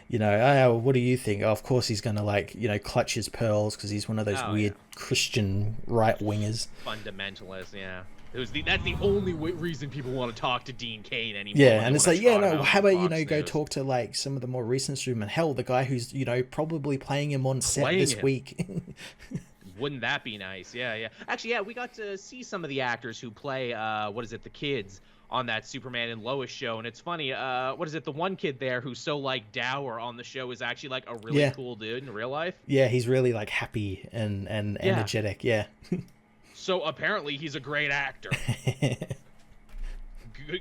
What do you think? Oh, of course he's gonna clutch his pearls because he's one of those weird Christian right wingers, fundamentalists. Yeah. That's the only reason people want to talk to Dean Cain anymore. Yeah, and it's like, how about, go talk to, like, some of the more recent Superman. Hell, the guy who's, probably playing him on set this week. Wouldn't that be nice? Yeah. Actually, yeah, we got to see some of the actors who play, the kids on that Superman and Lois show. And it's funny, the one kid there who's so, like, dour on the show is actually, like, a really cool dude in real life. Yeah, he's really, like, happy and energetic, yeah. So apparently he's a great actor.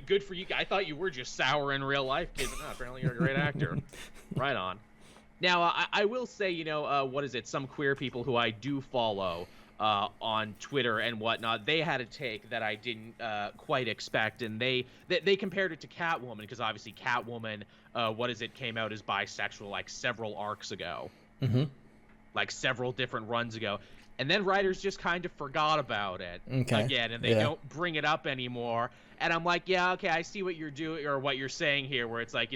Good for you. I thought you were just sour in real life, kid. No, apparently you're a great actor. Right on. Now, I will say, some queer people who I do follow on Twitter and whatnot, they had a take that I didn't quite expect, and they compared it to Catwoman, because obviously Catwoman, came out as bisexual like several arcs ago. Mm-hmm. Like several different runs ago. And then writers just kind of forgot about it again, and they don't bring it up anymore. And I'm like, yeah, okay, I see what you're doing or what you're saying here, where it's like,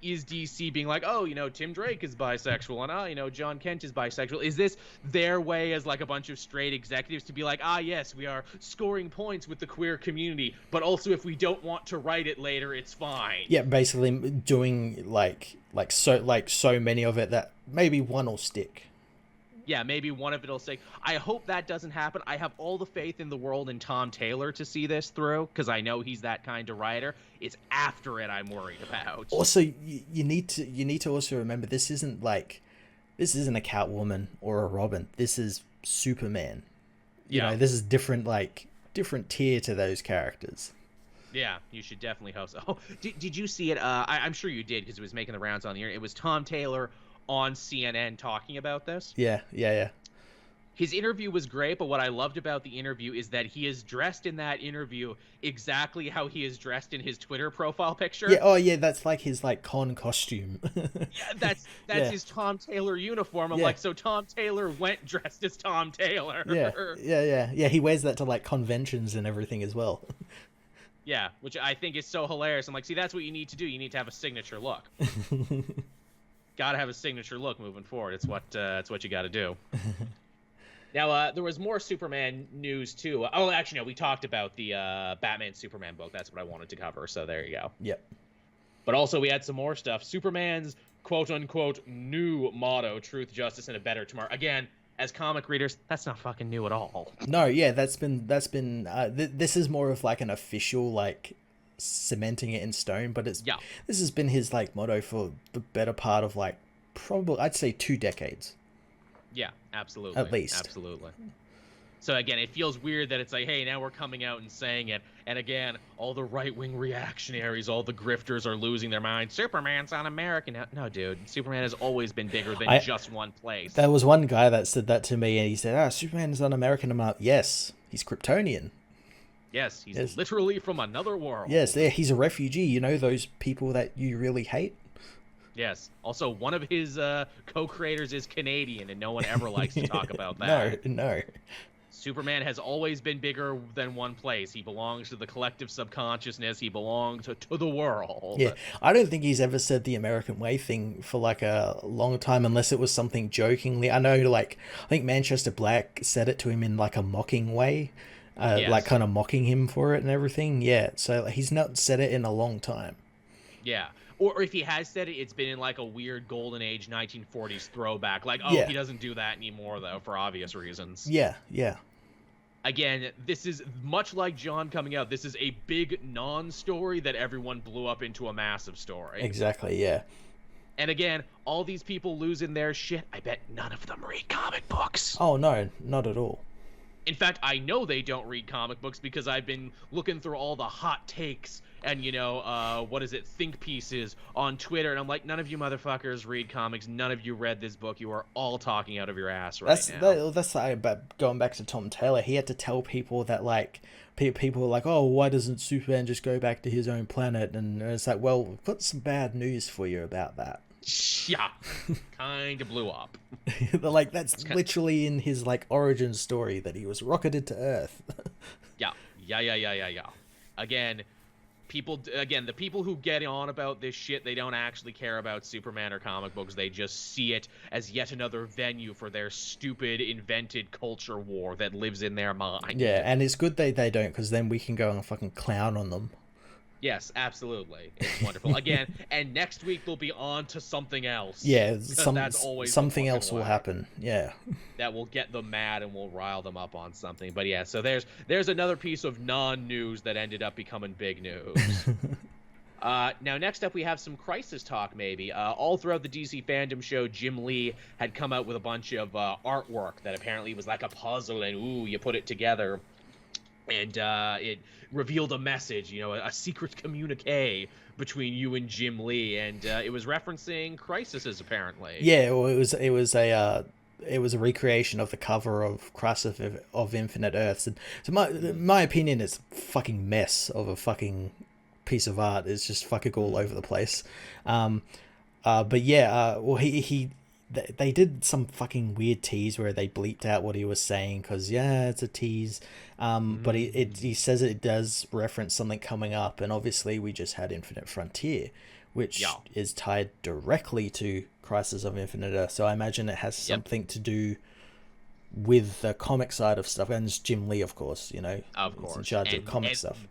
is DC being like, oh, Tim Drake is bisexual, and John Kent is bisexual? Is this their way as like a bunch of straight executives to be like, yes, we are scoring points with the queer community, but also if we don't want to write it later, it's fine. Yeah, basically doing so many of it that maybe one will stick. Yeah, maybe one of it'll say. I hope that doesn't happen. I have all the faith in the world in Tom Taylor to see this through, because I know he's that kind of writer. It's after it I'm worried about. Also, you need to also remember this isn't a Catwoman or a Robin. This is Superman. This is different tier to those characters. Yeah, you should definitely hope so. Oh, did you see it? I'm sure you did, because it was making the rounds on the air. It was Tom Taylor on CNN talking about this. Yeah. His interview was great, but what I loved about the interview is that he is dressed in that interview exactly how he is dressed in his Twitter profile picture. Yeah, oh yeah, that's like his con costume. Yeah, that's his Tom Taylor uniform. I'm like, so Tom Taylor went dressed as Tom Taylor. Yeah, he wears that to conventions and everything as well. Yeah, which I think is so hilarious. I'm like, see, that's what you need to do. You need to have a signature look. Gotta have a signature look moving forward. It's what you gotta do. Now, there was more Superman news too. Oh, actually, no, we talked about the Batman Superman book. That's what I wanted to cover. So there you go. Yep. But also, we had some more stuff. Superman's quote unquote new motto: "Truth, justice, and a better tomorrow." Again, as comic readers, that's not fucking new at all. No, yeah, that's been. This is more of an official cementing it in stone, but this has been his motto for the better part of probably I'd say 2 decades. Yeah, absolutely. At least. Absolutely. So again, it feels weird that it's like, hey, now we're coming out and saying it. And again, all the right-wing reactionaries, all the grifters are losing their minds. Superman's un-American. No, dude. Superman has always been bigger than just one place. There was one guy that said that to me, and he said, Superman is un-American. I'm like, yes, he's Kryptonian. Yes, he's literally from another world. Yes, he's a refugee. You know those people that you really hate? Yes. Also, one of his co-creators is Canadian, and no one ever likes to talk about that. No. Superman has always been bigger than one place. He belongs to the collective subconsciousness. He belongs to the world. Yeah, I don't think he's ever said the American way thing for like a long time, unless it was something jokingly. I know, like, I think Manchester Black said it to him in like a mocking way, like kind of mocking him for it and everything. Yeah, so he's not said it in a long time. Yeah. Or if he has said it, it's been in like a weird golden age 1940s throwback. Like, he doesn't do that anymore, though, for obvious reasons. Yeah. Again, this is much like John coming out. This is a big non-story that everyone blew up into a massive story. Exactly, yeah. And again, all these people losing their shit, I bet none of them read comic books. Oh, no, not at all. In fact, I know they don't read comic books because I've been looking through all the hot takes and, think pieces on Twitter. And I'm like, none of you motherfuckers read comics. None of you read this book. You are all talking out of your ass now. That's like, about going back to Tom Taylor. He had to tell people that, like, people were like, oh, why doesn't Superman just go back to his own planet? And it's like, well, we've got some bad news for you about that. Yeah, kind of blew up. Like, that's literally in his, like, origin story that he was rocketed to Earth. Yeah. Again, the people who get on about this shit, they don't actually care about Superman or comic books. They just see it as yet another venue for their stupid invented culture war that lives in their mind. Yeah, and it's good they don't, because then we can go and fucking clown on them. Yes, absolutely. It's wonderful. Again, and next week they'll be on to something else. Yeah, something else will happen. Yeah. That will get them mad and will rile them up on something. But yeah, so there's another piece of non-news that ended up becoming big news. Now, next up, we have some Crisis talk, maybe. All throughout the DC Fandom show, Jim Lee had come out with a bunch of artwork that apparently was like a puzzle, and ooh, you put it together. And it revealed a message, a secret communique between you and Jim Lee, and it was referencing Crises, apparently. Yeah, well, it was a recreation of the cover of Crisis of Infinite Earths, and so my opinion is fucking mess of a fucking piece of art. It's just fucking all over the place. But yeah, well, they did some fucking weird tease where they bleeped out what he was saying because, yeah, it's a tease. But he says it does reference something coming up, and obviously we just had Infinite Frontier, which is tied directly to Crisis of Infinite Earth. So I imagine it has something to do with the comic side of stuff. And it's Jim Lee, of course, of course, in charge of comic stuff.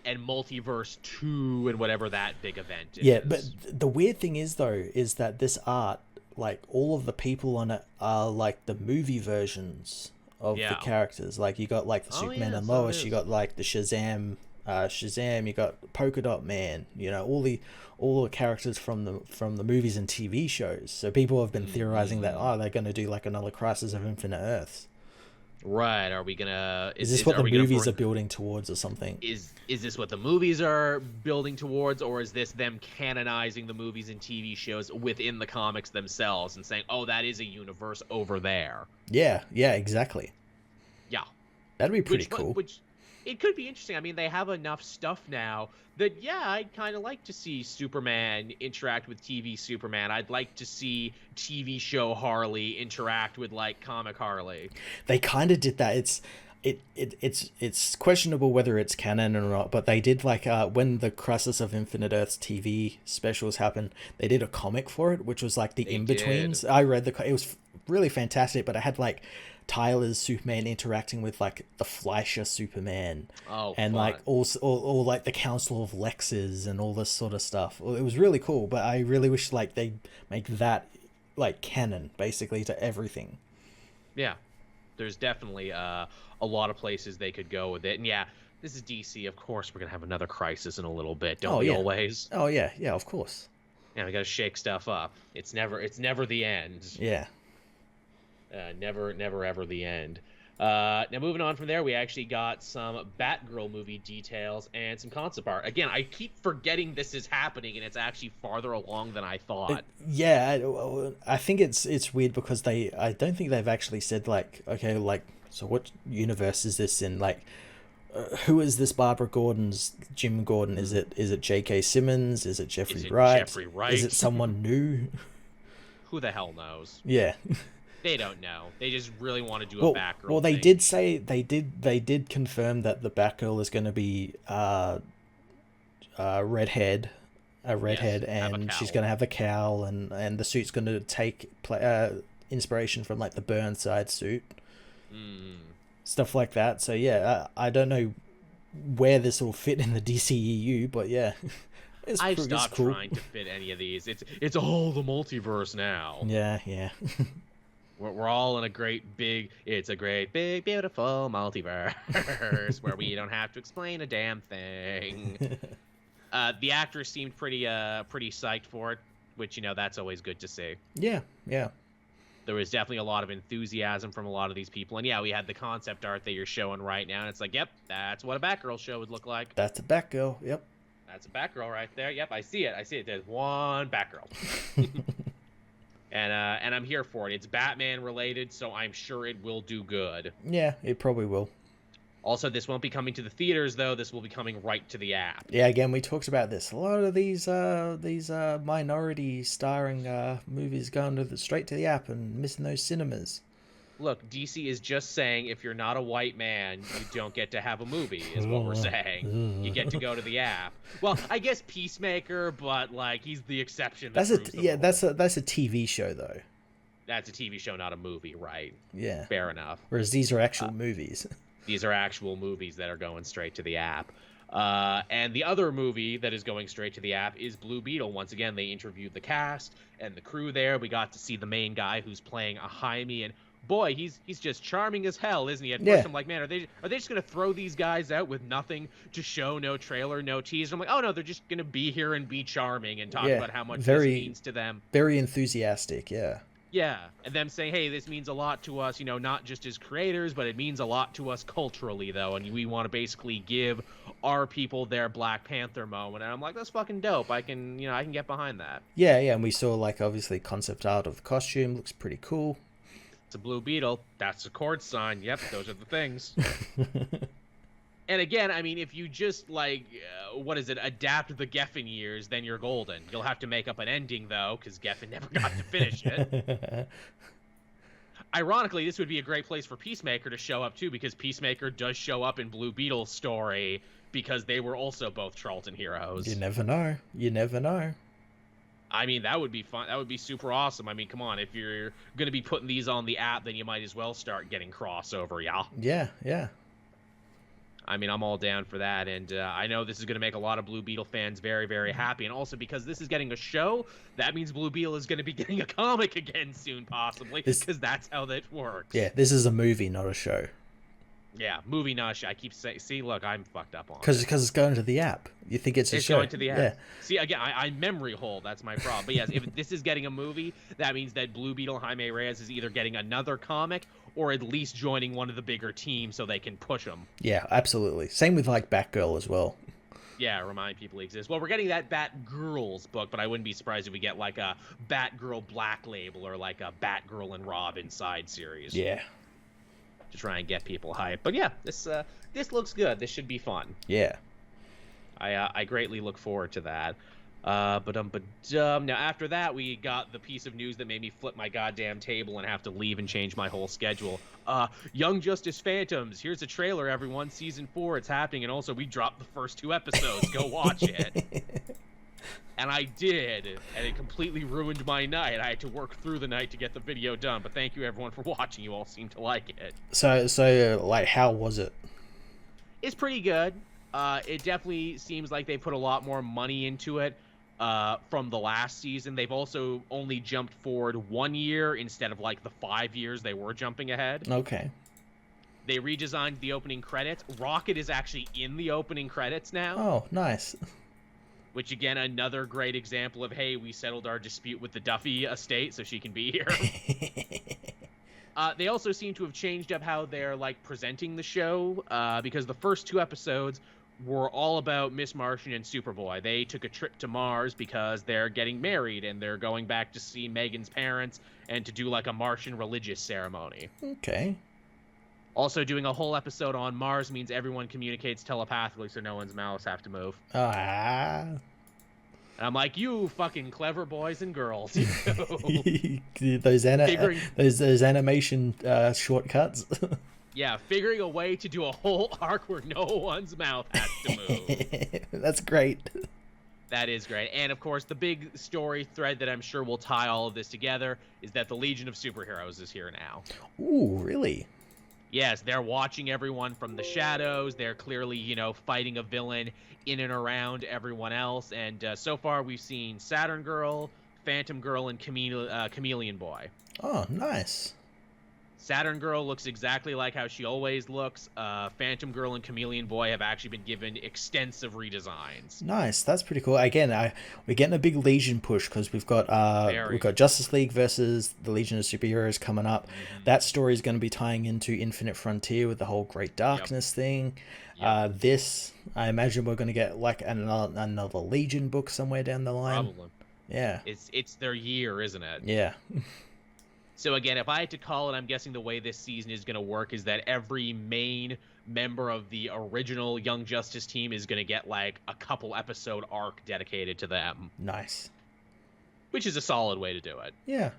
And Multiverse 2 and whatever that big event is. Yeah, but the weird thing is, though, is that this art, like, all of the people on it are like the movie versions of the characters. Like, you got like the Superman and Lois, you got like the Shazam, you got Polka Dot Man, all the characters from the movies and TV shows. So people have been theorizing that they're going to do like another Crisis of Infinite Earths. Right? Are we gonna? Is this what the movies are building towards, or something? Is this what the movies are building towards, or is this them canonizing the movies and TV shows within the comics themselves and saying, "Oh, that is a universe over there"? Yeah, exactly. Yeah, that'd be pretty cool. Which it could be interesting. I mean, they have enough stuff now that, I'd kind of like to see Superman interact with TV Superman. I'd like to see TV show Harley interact with, like, comic Harley. They kind of did that. It's questionable whether it's canon or not, but they did, like, when the Crisis of Infinite Earths TV specials happened, they did a comic for it, which was like the in-betweens. I read it was really fantastic, but it had, like, Tyler's Superman interacting with, like, the Fleischer Superman, and like all like the Council of Lexes and all this sort of stuff. It was really cool, but I really wish, like, they make that like canon basically to everything. Yeah, there's definitely a lot of places they could go with it, and this is DC. Of course, we're gonna have another Crisis in a little bit, don't we? Always. Oh yeah, of course. Yeah, we gotta shake stuff up. It's never the end. Yeah. Never ever the end. Now moving on from there, we actually got some Batgirl movie details and some concept art. Again, I keep forgetting this is happening, and it's actually farther along than I thought. I think it's weird because I don't think they've actually said like, okay, like, so what universe is this in? Like, who is this Barbara Gordon's Jim Gordon? Is it J.K. Simmons? Is it Jeffrey Is it Wright? Jeffrey Wright? Is it someone new? Who the hell knows? Yeah. They don't know. They just really want to do a Batgirl. Well, they thing. did say they did confirm that the Batgirl is going to be redhead, and she's going to have a cowl, and the suit's going to take inspiration from like the Burnside suit, stuff like that. So yeah, I don't know where this will fit in the DCEU, but yeah. I've stopped trying to fit any of these. It's all the multiverse now. Yeah. We're all in a great big beautiful multiverse where we don't have to explain a damn thing. The actress seemed pretty psyched for it, which that's always good to see. Yeah. There was definitely a lot of enthusiasm from a lot of these people, and yeah, we had the concept art that you're showing right now, and it's like, yep, that's what a Batgirl show would look like. That's a Batgirl. Yep. That's a Batgirl right there. Yep, I see it. There's one Batgirl. And I'm here for it. It's Batman related, so I'm sure it will do good. Yeah, it probably will. Also, this won't be coming to the theaters, though. This will be coming right to the app. Yeah, again, we talked about this. A lot of these minority starring movies going straight to the app and missing those cinemas. Look, DC is just saying if you're not a white man, you don't get to have a movie, is what we're saying. You get to go to the app. Well, I guess Peacemaker, but like he's the exception. That's a TV show though. That's a TV show, not a movie, right? Yeah. Fair enough. Whereas these are actual movies. These are actual movies that are going straight to the app. And the other movie that is going straight to the app is Blue Beetle. Once again, they interviewed the cast and the crew there. We got to see the main guy who's playing a Jaime, and boy, he's just charming as hell, isn't he? At first, I'm like, man, are they just gonna throw these guys out with nothing to show, no trailer, no teaser? I'm like, oh no, they're just gonna be here and be charming and talk about how much this means to them. Very enthusiastic, yeah. Yeah, and them saying, hey, this means a lot to us, not just as creators, but it means a lot to us culturally, though, and we want to basically give our people their Black Panther moment. And I'm like, that's fucking dope. I can get behind that. Yeah, and we saw like obviously concept art of the costume, looks pretty cool. It's a Blue Beetle. That's a chord sign. Yep, those are the things. And again, I mean, if you just adapt the Geffen years, then you're golden. You'll have to make up an ending though, because Geffen never got to finish it. Ironically, this would be a great place for Peacemaker to show up too, because Peacemaker does show up in Blue Beetle's story because they were also both Charlton heroes. You never know. I mean, that would be fun. That would be super awesome. I mean, come on. If you're going to be putting these on the app, then you might as well start getting crossover, yeah. Yeah. I mean, I'm all down for that. And I know this is going to make a lot of Blue Beetle fans very, very happy. And also because this is getting a show, that means Blue Beetle is going to be getting a comic again soon, possibly, because that's how that works. Yeah, this is a movie, not a show. Yeah, movie, not a show. I keep saying, see, look, I'm fucked up on it. Because it's going to the app. You think it's a show. It's going to the app. Yeah. See, again, I memory hole. That's my problem. But yes, if this is getting a movie, that means that Blue Beetle Jaime Reyes is either getting another comic or at least joining one of the bigger teams so they can push them. Yeah, absolutely. Same with like Batgirl as well. Yeah, remind people he exists. Well, we're getting that Batgirls book, but I wouldn't be surprised if we get like a Batgirl Black Label or like a Batgirl and Robin side series. Yeah. To try and get people hyped. But yeah, this looks good. This should be fun. Yeah. I greatly look forward to that. Now after that, we got the piece of news that made me flip my goddamn table and have to leave and change my whole schedule. Young Justice Phantoms. Here's a trailer, everyone. Season 4, it's happening. And also, we dropped the first 2 episodes. Go watch it. And I did, and it completely ruined my night. I had to work through the night to get the video done. But thank you, everyone, for watching. You all seem to like it. So like, how was it? It's pretty good. It definitely seems like they put a lot more money into it from the last season. They've also only jumped forward 1 year instead of like the 5 years they were jumping ahead. Okay. They redesigned the opening credits. Rocket is actually in the opening credits now. Oh, nice. Which, again, another great example of, hey, we settled our dispute with the Duffy estate so she can be here. They also seem to have changed up how they're like presenting the show, because the first 2 episodes were all about Miss Martian and Superboy. They took a trip to Mars because they're getting married and they're going back to see Megan's parents and to do like a Martian religious ceremony. Okay. Also, doing a whole episode on Mars means everyone communicates telepathically, so no one's mouths have to move. Ah. And I'm like, you fucking clever boys and girls. those animation shortcuts. Yeah, figuring a way to do a whole arc where no one's mouth has to move. That's great. That is great. And of course, the big story thread that I'm sure will tie all of this together is that the Legion of Superheroes is here now. Ooh, really? Yes, they're watching everyone from the shadows. They're clearly, fighting a villain in and around everyone else. And so far, we've seen Saturn Girl, Phantom Girl, and Chameleon Boy. Oh, nice. Saturn Girl looks exactly like how she always looks. Phantom Girl and Chameleon Boy have actually been given extensive redesigns. Nice, that's pretty cool. Again, we're getting a big Legion push because we've got Justice League versus the Legion of Superheroes coming up. Mm-hmm. That story is going to be tying into Infinite Frontier with the whole Great Darkness thing. Yep. This, I imagine we're going to get like another Legion book somewhere down the line. Probably. Yeah. It's their year, isn't it? Yeah. So again, if I had to call it, I'm guessing the way this season is going to work is that every main member of the original Young Justice team is going to get like a couple episode arc dedicated to them. Nice. Which is a solid way to do it. Yeah.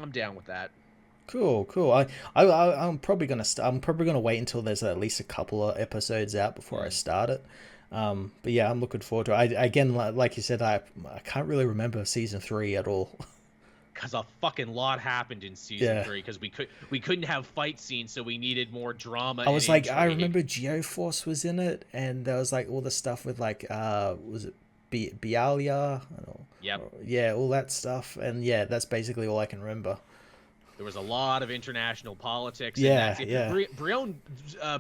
I'm down with that. Cool. I'm probably gonna wait until there's at least a couple of episodes out before I start it. But yeah, I'm looking forward to it. Again, like you said, I can't really remember season 3 at all. Because a fucking lot happened in season 3. Because we couldn't have fight scenes, so we needed more drama. I was like, I remember Geoforce was in it, and there was like all the stuff with like, was it Bialia? Yep. Yeah, all that stuff, and yeah, that's basically all I can remember. There was a lot of international politics. Yeah. Brion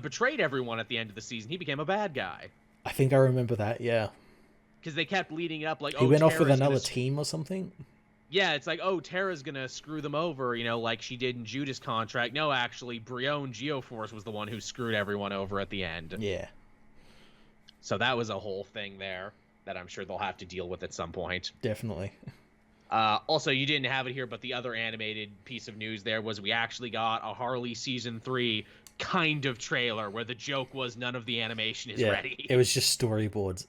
betrayed everyone at the end of the season. He became a bad guy. I think I remember that. Yeah. Because they kept leading up like, he went off with another team or something. Yeah, it's like, Tara's gonna screw them over, like she did in Judas Contract. No, actually, Brion Geoforce was the one who screwed everyone over at the end. Yeah. So that was a whole thing there that I'm sure they'll have to deal with at some point. Definitely. Also, you didn't have it here, but the other animated piece of news there was we actually got a Harley Season 3 kind of trailer where the joke was none of the animation is ready. It was just storyboards.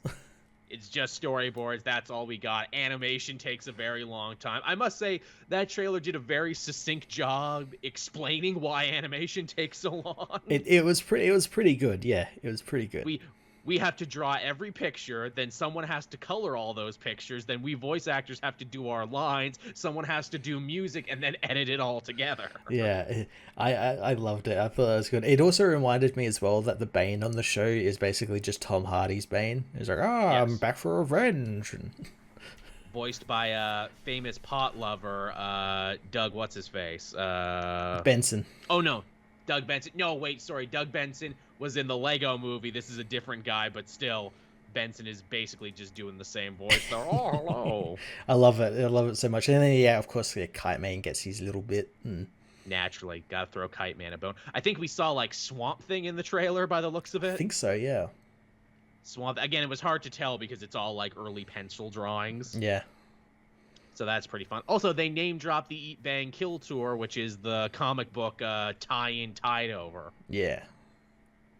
It's just storyboards. That's all we got. Animation takes a very long time. I must say that trailer did a very succinct job explaining why animation takes so long. It was pretty good. Yeah, it was pretty good. We have to draw every picture, then someone has to color all those pictures, then we voice actors have to do our lines, someone has to do music, and then edit it all together. Yeah, I loved it. I thought that was good. It also reminded me as well that the Bane on the show is basically just Tom Hardy's Bane. He's like, yes. I'm back for revenge. Voiced by a famous pot lover, Doug, what's his face? Benson. Oh, no. Doug Benson. No, wait, sorry. Doug Benson was in the Lego movie. This is a different guy, but still, Benson is basically just doing the same voice. They're, hello. I love it. I love it so much. And then, yeah, of course, Kite Man gets his little bit. Naturally, gotta throw Kite Man a bone. I think we saw, like, Swamp Thing in the trailer by the looks of it. I think so, yeah. Swamp. Again, it was hard to tell because it's all, like, early pencil drawings. Yeah. So that's pretty fun. Also, they name dropped the Eat Bang Kill Tour, which is the comic book tie-in tied over. Yeah.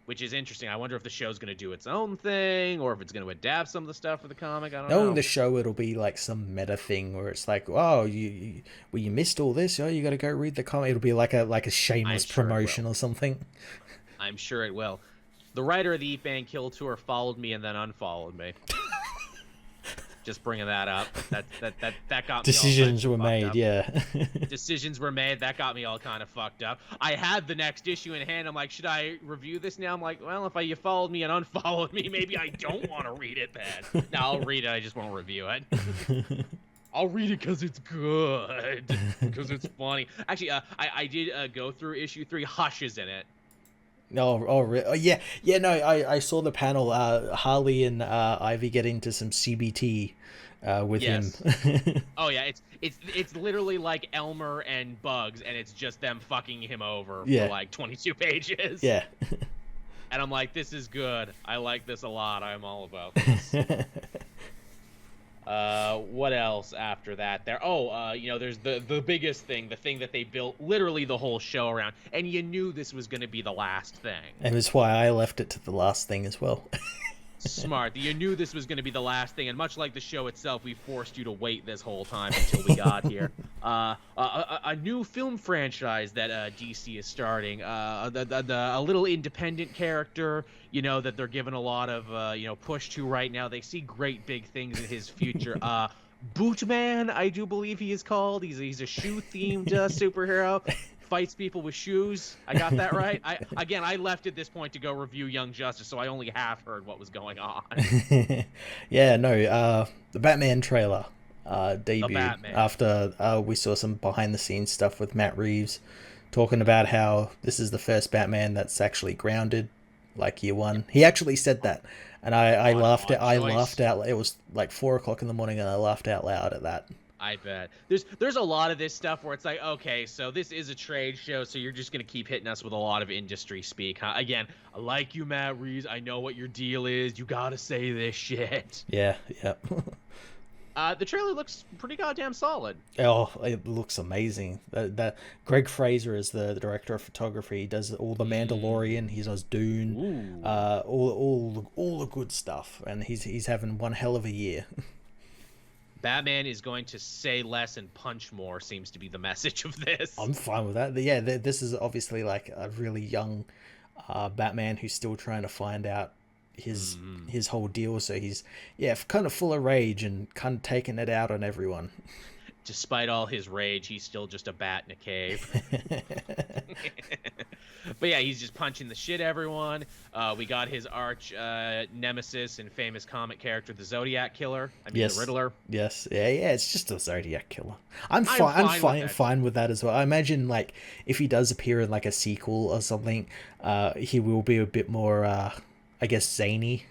Which is interesting. I wonder if the show's going to do its own thing, or if it's going to adapt some of the stuff for the comic. I don't know. Knowing the show, it'll be like some meta thing where it's like, oh, you missed all this. Oh, you got to go read the comic. It'll be like a shameless promotion or something. I'm sure it will. The writer of the Eat Bang Kill Tour followed me and then unfollowed me. Just bringing that up. That got me. Decisions were made. Yeah. Decisions were made. That got me all kind of fucked up. I had the next issue in hand. I'm like, should I review this now? I'm like, well, if you followed me and unfollowed me, maybe I don't want to read it then. No, I'll read it. I just won't review it. I'll read it because it's good. Because it's funny. Actually, I did go through issue 3. Hush is in it. Yeah. No, I saw the panel. Harley and Ivy get into some CBT with him. Yes. Oh yeah, it's literally like Elmer and Bugs, and it's just them fucking him over for Yeah, like 22 pages. yeah. And I'm like, this is good. I like this a lot. I'm all about this. What else after that? There. Oh, there's the biggest thing, the thing that they built literally the whole show around, and you knew this was going to be the last thing. And it's why I left it to the last thing as well. Smart. You knew this was going to be the last thing, and much like the show itself, we forced you to wait this whole time until we got here. A new film franchise that DC is starting. A little independent character, that they're giving a lot of push to right now. They see great big things in his future. Bootman, I do believe he is called. He's a shoe themed superhero. Fights people with shoes. I got that right. I left at this point to go review Young Justice, so I only half heard what was going on. Yeah, no. The Batman trailer debuted Batman. after we saw some behind the scenes stuff with Matt Reeves talking about how this is the first Batman that's actually grounded, like year one. He actually said that, and I laughed. I laughed out. It was like 4 o'clock in the morning, and I laughed out loud at that. I bet. There's a lot of this stuff where it's like, okay, so this is a trade show, so you're just going to keep hitting us with a lot of industry speak, huh? Again, I like you, Matt Reeves. I know what your deal is. You got to say this shit. Yeah. The trailer looks pretty goddamn solid. Oh, it looks amazing. That Greg Fraser is the director of photography. He does all the Mandalorian. He does Dune. All the good stuff, and he's having one hell of a year. Batman is going to say less and punch more, seems to be the message of this. I'm fine with that. Yeah, this is obviously like a really young Batman who's still trying to find out his whole deal. So he's kind of full of rage and kind of taking it out on everyone. Despite all his rage, he's still just a bat in a cave. But yeah, he's just punching the shit everyone. We got his arch nemesis and famous comic character, the Zodiac Killer. The Riddler. Yes, yeah. It's just a Zodiac Killer. I'm fine with that as well. I imagine like if he does appear in like a sequel or something, he will be a bit more, I guess, zany.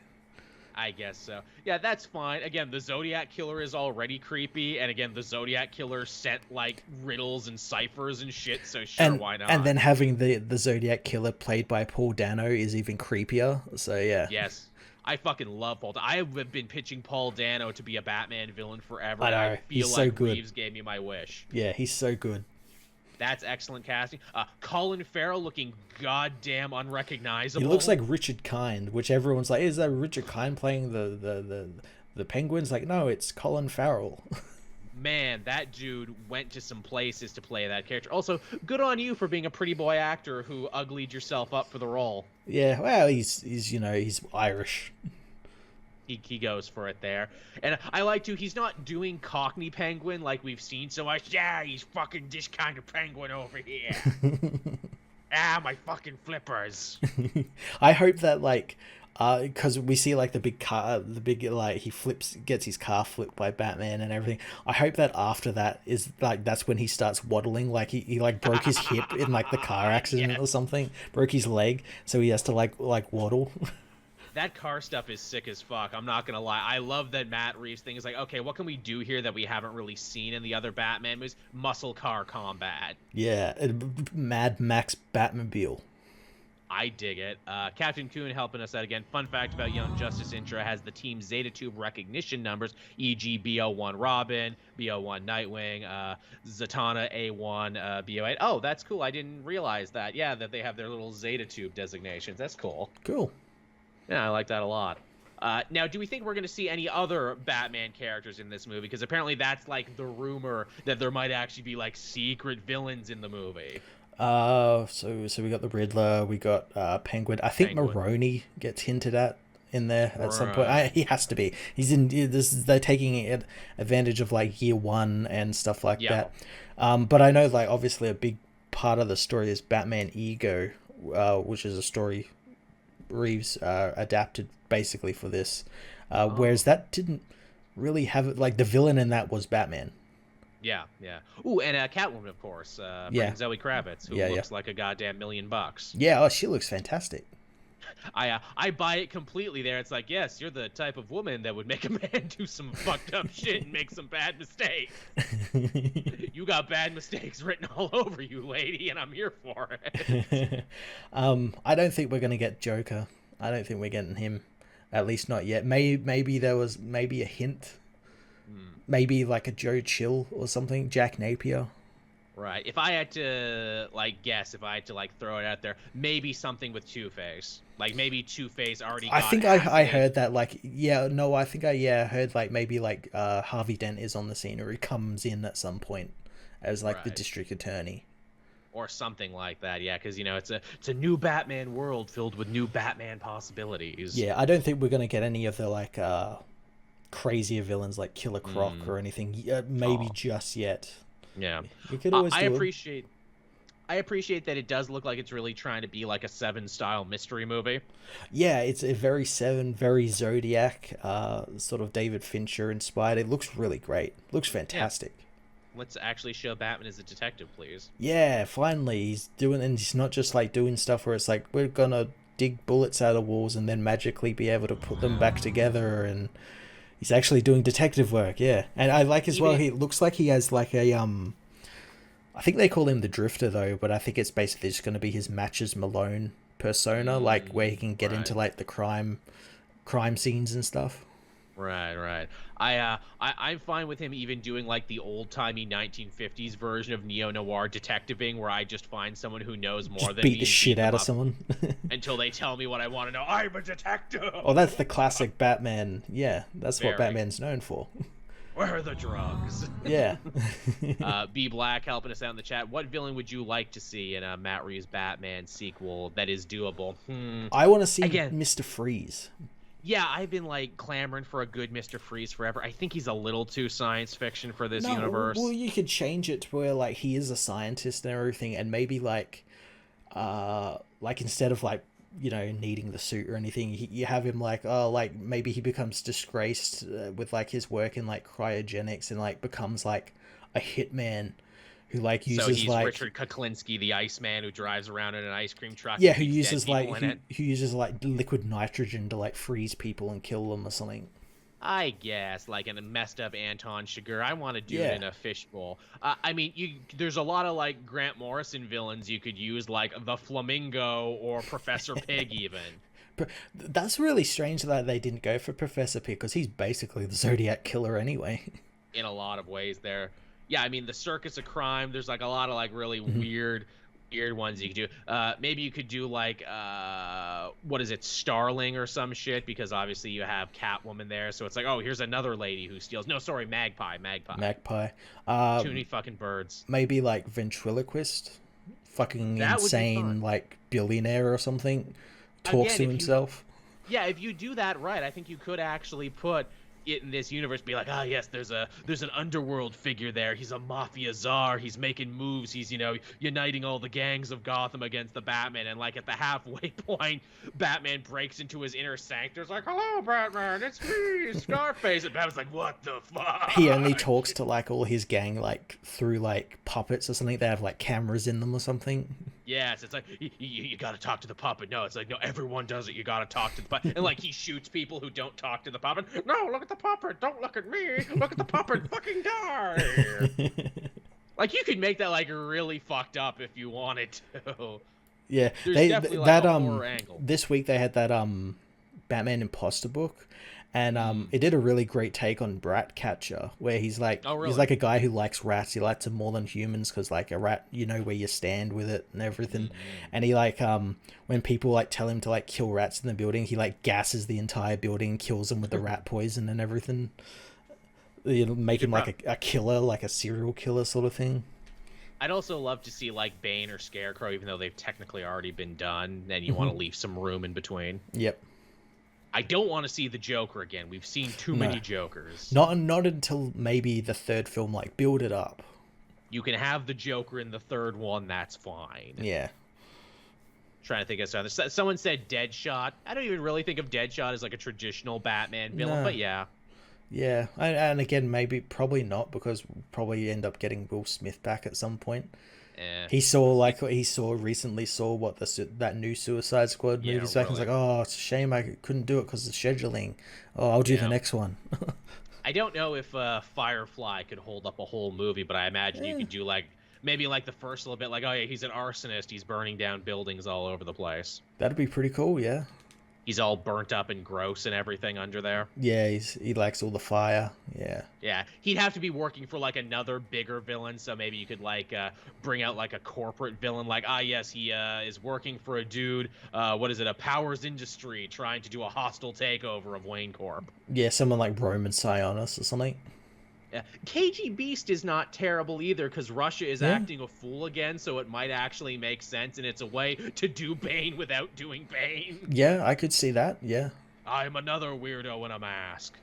I guess so. Yeah, that's fine. Again, the Zodiac Killer is already creepy, and again, the Zodiac Killer sent like riddles and ciphers and shit. So sure, why not? And then having the Zodiac Killer played by Paul Dano is even creepier. So yeah. Yes, I fucking love Paul. I have been pitching Paul Dano to be a Batman villain forever. I know. I feel he's like so good. Reeves gave me my wish. Yeah, he's so good. That's excellent casting. Colin Farrell looking goddamn unrecognizable. He looks like Richard Kind, which everyone's like, is that Richard Kind playing the Penguins? Like, no, it's Colin Farrell. Man, that dude went to some places to play that character. Also, good on you for being a pretty boy actor who uglied yourself up for the role. Yeah, well, he's Irish. He goes for it there. And I like to, he's not doing Cockney Penguin like we've seen so much. Yeah, he's fucking this kind of penguin over here. My fucking flippers. I hope that like, because we see like the big like he gets his car flipped by Batman and everything. I hope that after that is like, that's when he starts waddling. Like he like broke his hip in like the car accident or something, broke his leg. So he has to like waddle. That car stuff is sick as fuck. I'm not gonna lie. I love that Matt Reeves thing is like, okay, what can we do here that we haven't really seen in the other Batman movies? Muscle car combat. Yeah, Mad Max Batmobile. I dig it. Captain Coon helping us out again. Fun fact about Young Justice intro has the team Zeta Tube recognition numbers, e.g. B01 Robin, B01 Nightwing, Zatanna A1, B08. Oh, that's cool. I didn't realize that. Yeah, that they have their little Zeta Tube designations. That's cool. Cool. Yeah, I like that a lot. Now, do we think we're going to see any other Batman characters in this movie? Because apparently that's like the rumor that there might actually be like secret villains in the movie. So we got the Riddler, we got Penguin. I think Maroni gets hinted at in there at some point. He has to be. He's in this. They're taking advantage of like year one and stuff like that. But I know like obviously a big part of the story is Batman Ego, which is a story Reeves adapted basically for this, whereas that didn't really have it. Like the villain in that was Batman. Yeah. Ooh, and Catwoman, of course. Zoe Kravitz, who looks like a goddamn $1,000,000. Yeah, she looks fantastic. I buy it completely there. It's like, yes, you're the type of woman that would make a man do some fucked up shit and make some bad mistakes. You got bad mistakes written all over you, lady, and I'm here for it. I don't think we're gonna get Joker. I don't think we're getting him. At least not yet. Maybe there was maybe a hint. Maybe like a Joe Chill or something. Jack Napier. Right. If I had to guess, if I had to throw it out there, maybe something with Two-Face. Like maybe Two-Face already got I think I heard that I think I heard maybe Harvey Dent is on the scene, or he comes in at some point as the district attorney. Or something like that, yeah, because it's a new Batman world filled with new Batman possibilities. Yeah, I don't think we're gonna get any of the crazier villains like Killer Croc or anything. Maybe just yet. Yeah, you could always. I appreciate that it does look like it's really trying to be like a Seven style mystery movie. Yeah, it's a very Seven, very Zodiac, sort of David Fincher inspired. It looks really great. Looks fantastic. Yeah. Let's actually show Batman as a detective, please. Yeah, finally he's doing, and he's not just doing stuff where it's we're gonna dig bullets out of walls and then magically be able to put them back together, and he's actually doing detective work. Yeah, and I like as well. He looks like he has I think they call him the Drifter though, but I think it's basically just going to be his Matches Malone persona, where he can get into the crime scenes and stuff. Right. I'm fine with him even doing the old-timey 1950s version of neo-noir detectiving, where I just find someone who knows more than me. Beat the shit out of someone. Until they tell me what I want to know. I'm a detective! Oh, that's the classic Batman. Yeah, that's what Batman's known for. Where are the drugs? Yeah. B Black helping us out in the chat. What villain would you like to see in a Matt Reeves Batman sequel that is doable? I want to see Mr. Freeze. Yeah, I've been clamoring for a good Mr. Freeze forever. I think he's a little too science fiction for this universe. Well, you could change it to where he is a scientist and everything, and maybe instead of needing the suit or anything, you have him maybe he becomes disgraced with his work in cryogenics and becomes a hitman who uses so he's Richard Kuklinski, the Iceman who drives around in an ice cream truck. Yeah, who uses who uses liquid nitrogen to freeze people and kill them or something. I guess a messed up Anton Chigurh. I want to do it in a fishbowl. I mean, there's a lot of Grant Morrison villains you could use, the Flamingo or Professor Pig even. But that's really strange that they didn't go for Professor Pig, because he's basically the Zodiac Killer anyway. In a lot of ways there. Yeah, I mean, the Circus of Crime, there's a lot of really weird ones you could do. Maybe you could do what is it, Starling or some shit, because obviously you have Catwoman there, so it's here's another lady who steals. No, sorry, Magpie. Too many fucking birds. Maybe ventriloquist, fucking insane billionaire or something, talks to himself. If you do that right, I think you could actually put it in this universe, be yes, there's an underworld figure there. He's a mafia czar. He's making moves. He's uniting all the gangs of Gotham against the Batman. And at the halfway point, Batman breaks into his inner sanctum. It's hello, Batman, it's me, Scarface. And Batman's what the fuck? He only talks to all his gang through puppets or something. They have cameras in them or something. Yes, it's you gotta talk to the puppet. No, it's no, everyone does it. You gotta talk to the puppet. And he shoots people who don't talk to the puppet. No, look at the puppet. Don't look at me. Look at the puppet. Fucking die. You could make that really fucked up if you wanted to. Yeah, there's definitely a horror angle. This week they had that Batman Imposter book. And it did a really great take on Ratcatcher, where he's he's a guy who likes rats. He likes them more than humans, because a rat, you know where you stand with it and everything. And he when people tell him to kill rats in the building, he gases the entire building and kills them with the rat poison and everything. Make him a killer, a serial killer sort of thing. I'd also love to see Bane or Scarecrow, even though they've technically already been done, and you want to leave some room in between. Yep. I don't want to see the Joker again. We've seen too many Jokers. Not until maybe the third film, build it up. You can have the Joker in the third one, that's fine. Yeah. Trying to think of something. Someone said Deadshot. I don't even really think of Deadshot as a traditional Batman villain, but yeah. Yeah, and again, probably not, because we'll probably end up getting Will Smith back at some point. Eh. He saw recently saw what that new Suicide Squad Yeah, movie's back. He's really. like, oh, it's a shame I couldn't do it because of scheduling. Oh, I'll do the Yeah. next one. I don't know if Firefly could hold up a whole movie, but I imagine you Eh, could do like maybe like the first little bit, like, oh yeah, he's an arsonist, he's burning down buildings all over the place. that'd be pretty cool. Yeah. He's all burnt up and gross and everything under there. Yeah, he likes all the fire. Yeah. Yeah, he'd have to be working for like another bigger villain, so maybe you could like bring out like a corporate villain, like yes, he is working for a dude. What is it? A Powers Industry trying to do a hostile takeover of Wayne Corp. Yeah, someone like Roman Sionis or something. Yeah. KG Beast is not terrible either because Russia is Yeah. acting a fool again, so it might actually make sense, and it's a way to do Bane without doing Bane. Yeah, I could see that. Yeah. I'm another weirdo in a mask.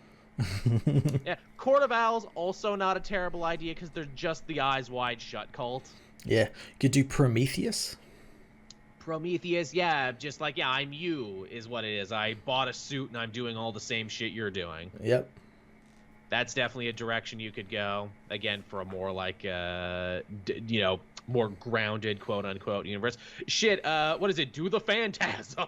Yeah, Court of Owls also not a terrible idea because they're just the eyes wide shut cult. Yeah. Could do Prometheus. Prometheus, yeah, just like, yeah, I'm you is what it is. I bought a suit and I'm doing all the same shit you're doing. Yep. That's definitely a direction you could go. Again, for a more like, more grounded, quote unquote, universe. Shit, what is it? Do the Phantasm.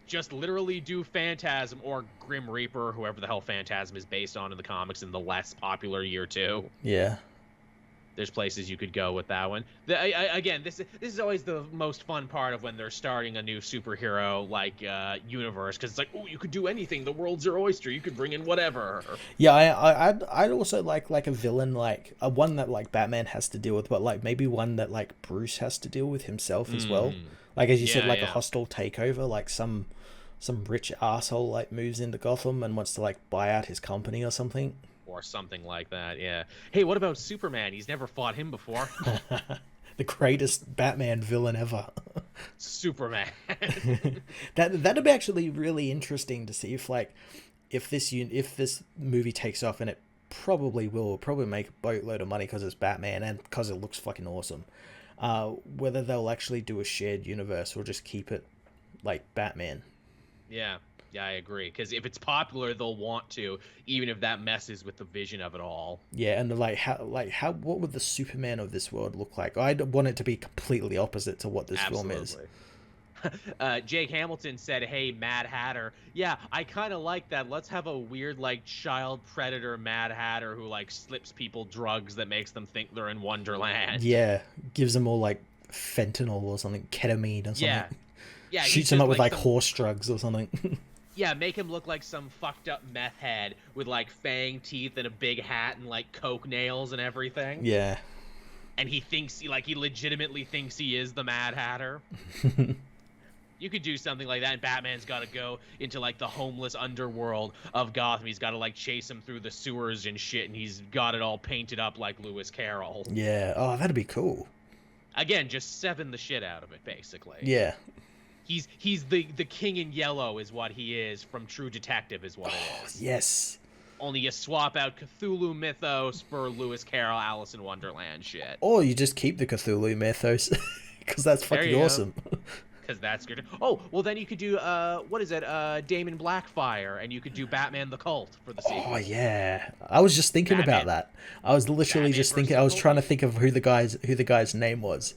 Just literally do Phantasm or Grim Reaper, whoever the hell Phantasm is based on in the comics in the less popular year 2. Yeah. There's places you could go with that one. Again, this is always the most fun part of when they're starting a new superhero like universe, because it's like, oh, you could do anything. The world's your oyster. You could bring in whatever. Yeah, I'd also like a villain, like a one that like Batman has to deal with, but like maybe one that like Bruce has to deal with himself as well. Like as you said, like a hostile takeover, like some rich asshole like moves into Gotham and wants to like buy out his company or something. Or something like that, yeah. Hey, what about Superman? He's never fought him before. The greatest Batman villain ever. Superman. That'd be actually really interesting to see if this movie takes off, and it probably will make a boatload of money because it's Batman and because it looks fucking awesome. Whether they'll actually do a shared universe or just keep it like Batman. Yeah, I agree. Because if it's popular, they'll want to, even if that messes with the vision of it all. Yeah, and what would the Superman of this world look like? I'd want it to be completely opposite to what this film is. Jake Hamilton said, hey, Mad Hatter. Yeah, I kind of like that. Let's have a weird, like, child predator Mad Hatter who, like, slips people drugs that makes them think they're in Wonderland. Yeah, gives them all, like, fentanyl or something, ketamine or something. Yeah, shoots them up with, like, horse drugs or something. Yeah, make him look like some fucked up meth head with, like, fang teeth and a big hat and, like, coke nails and everything. Yeah. And he legitimately thinks he is the Mad Hatter. You could do something like that, and Batman's got to go into, like, the homeless underworld of Gotham. He's got to, like, chase him through the sewers and shit, and he's got it all painted up like Lewis Carroll. Yeah. Oh, that'd be cool. Again, just seven the shit out of it, basically. Yeah. He's the king in yellow is what he is from True Detective is what it is. Yes. Only you swap out Cthulhu mythos for Lewis Carroll, Alice in Wonderland shit. Or you just keep the Cthulhu mythos, because that's fucking awesome. Because that's good. Oh, well then you could do, Damon Blackfire, and you could do Batman the Cult for the sequel. Oh, yeah. I was just thinking about that. I was literally just thinking, I was trying to think of who the guy's name was.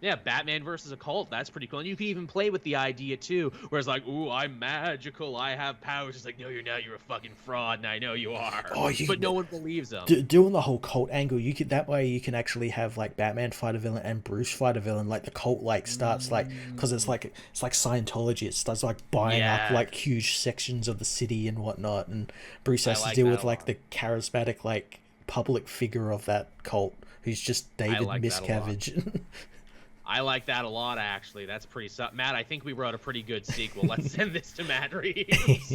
Yeah, Batman versus a cult. That's pretty cool. And you can even play with the idea, too, where it's like, ooh, I'm magical. I have powers. It's like, no, you're not. You're a fucking fraud, and I know you are. But no one believes them. Doing the whole cult angle, that way you can actually have, like, Batman fight a villain and Bruce fight a villain. Like, the cult, like, starts, like, because it's like Scientology. It starts, like, buying up, like, huge sections of the city and whatnot. And Bruce has to deal with, like, the charismatic, like, public figure of that cult, who's just David Miscavige. I like that a lot, actually. That's pretty... Matt, I think we wrote a pretty good sequel. Let's send this to Matt Reeves.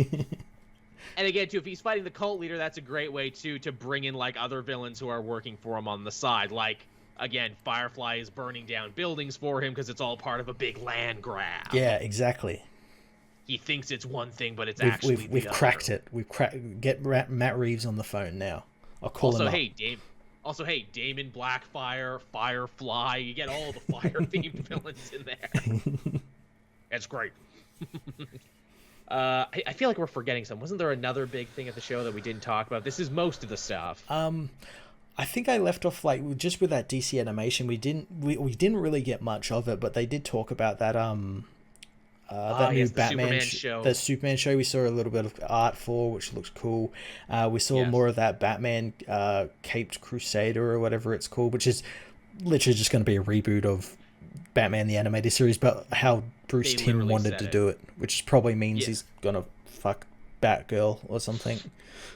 And again, too, if he's fighting the cult leader, that's a great way, too, to bring in, like, other villains who are working for him on the side. Like, again, Firefly is burning down buildings for him because it's all part of a big land grab. Yeah, exactly. He thinks it's one thing, but it's actually We've cracked it. Get Matt Reeves on the phone now. I'll call him up. Also, hey, Damon Blackfire, Firefly, you get all the fire-themed villains in there. That's great. I feel like we're forgetting some. Wasn't there another big thing at the show that we didn't talk about? This is most of the stuff. I I think I left off like just with that DC animation. We didn't really get much of it, but they did talk about that that new Yes, the Superman show. the Superman show. We saw a little bit of art for, which looks cool. We saw Yes. more of that Batman Caped Crusader or whatever it's called, which is literally just going to be a reboot of Batman the animated series, but how Bruce They Timm literally wanted said to it. do it, which probably means Yeah. he's gonna fuck Batgirl or something.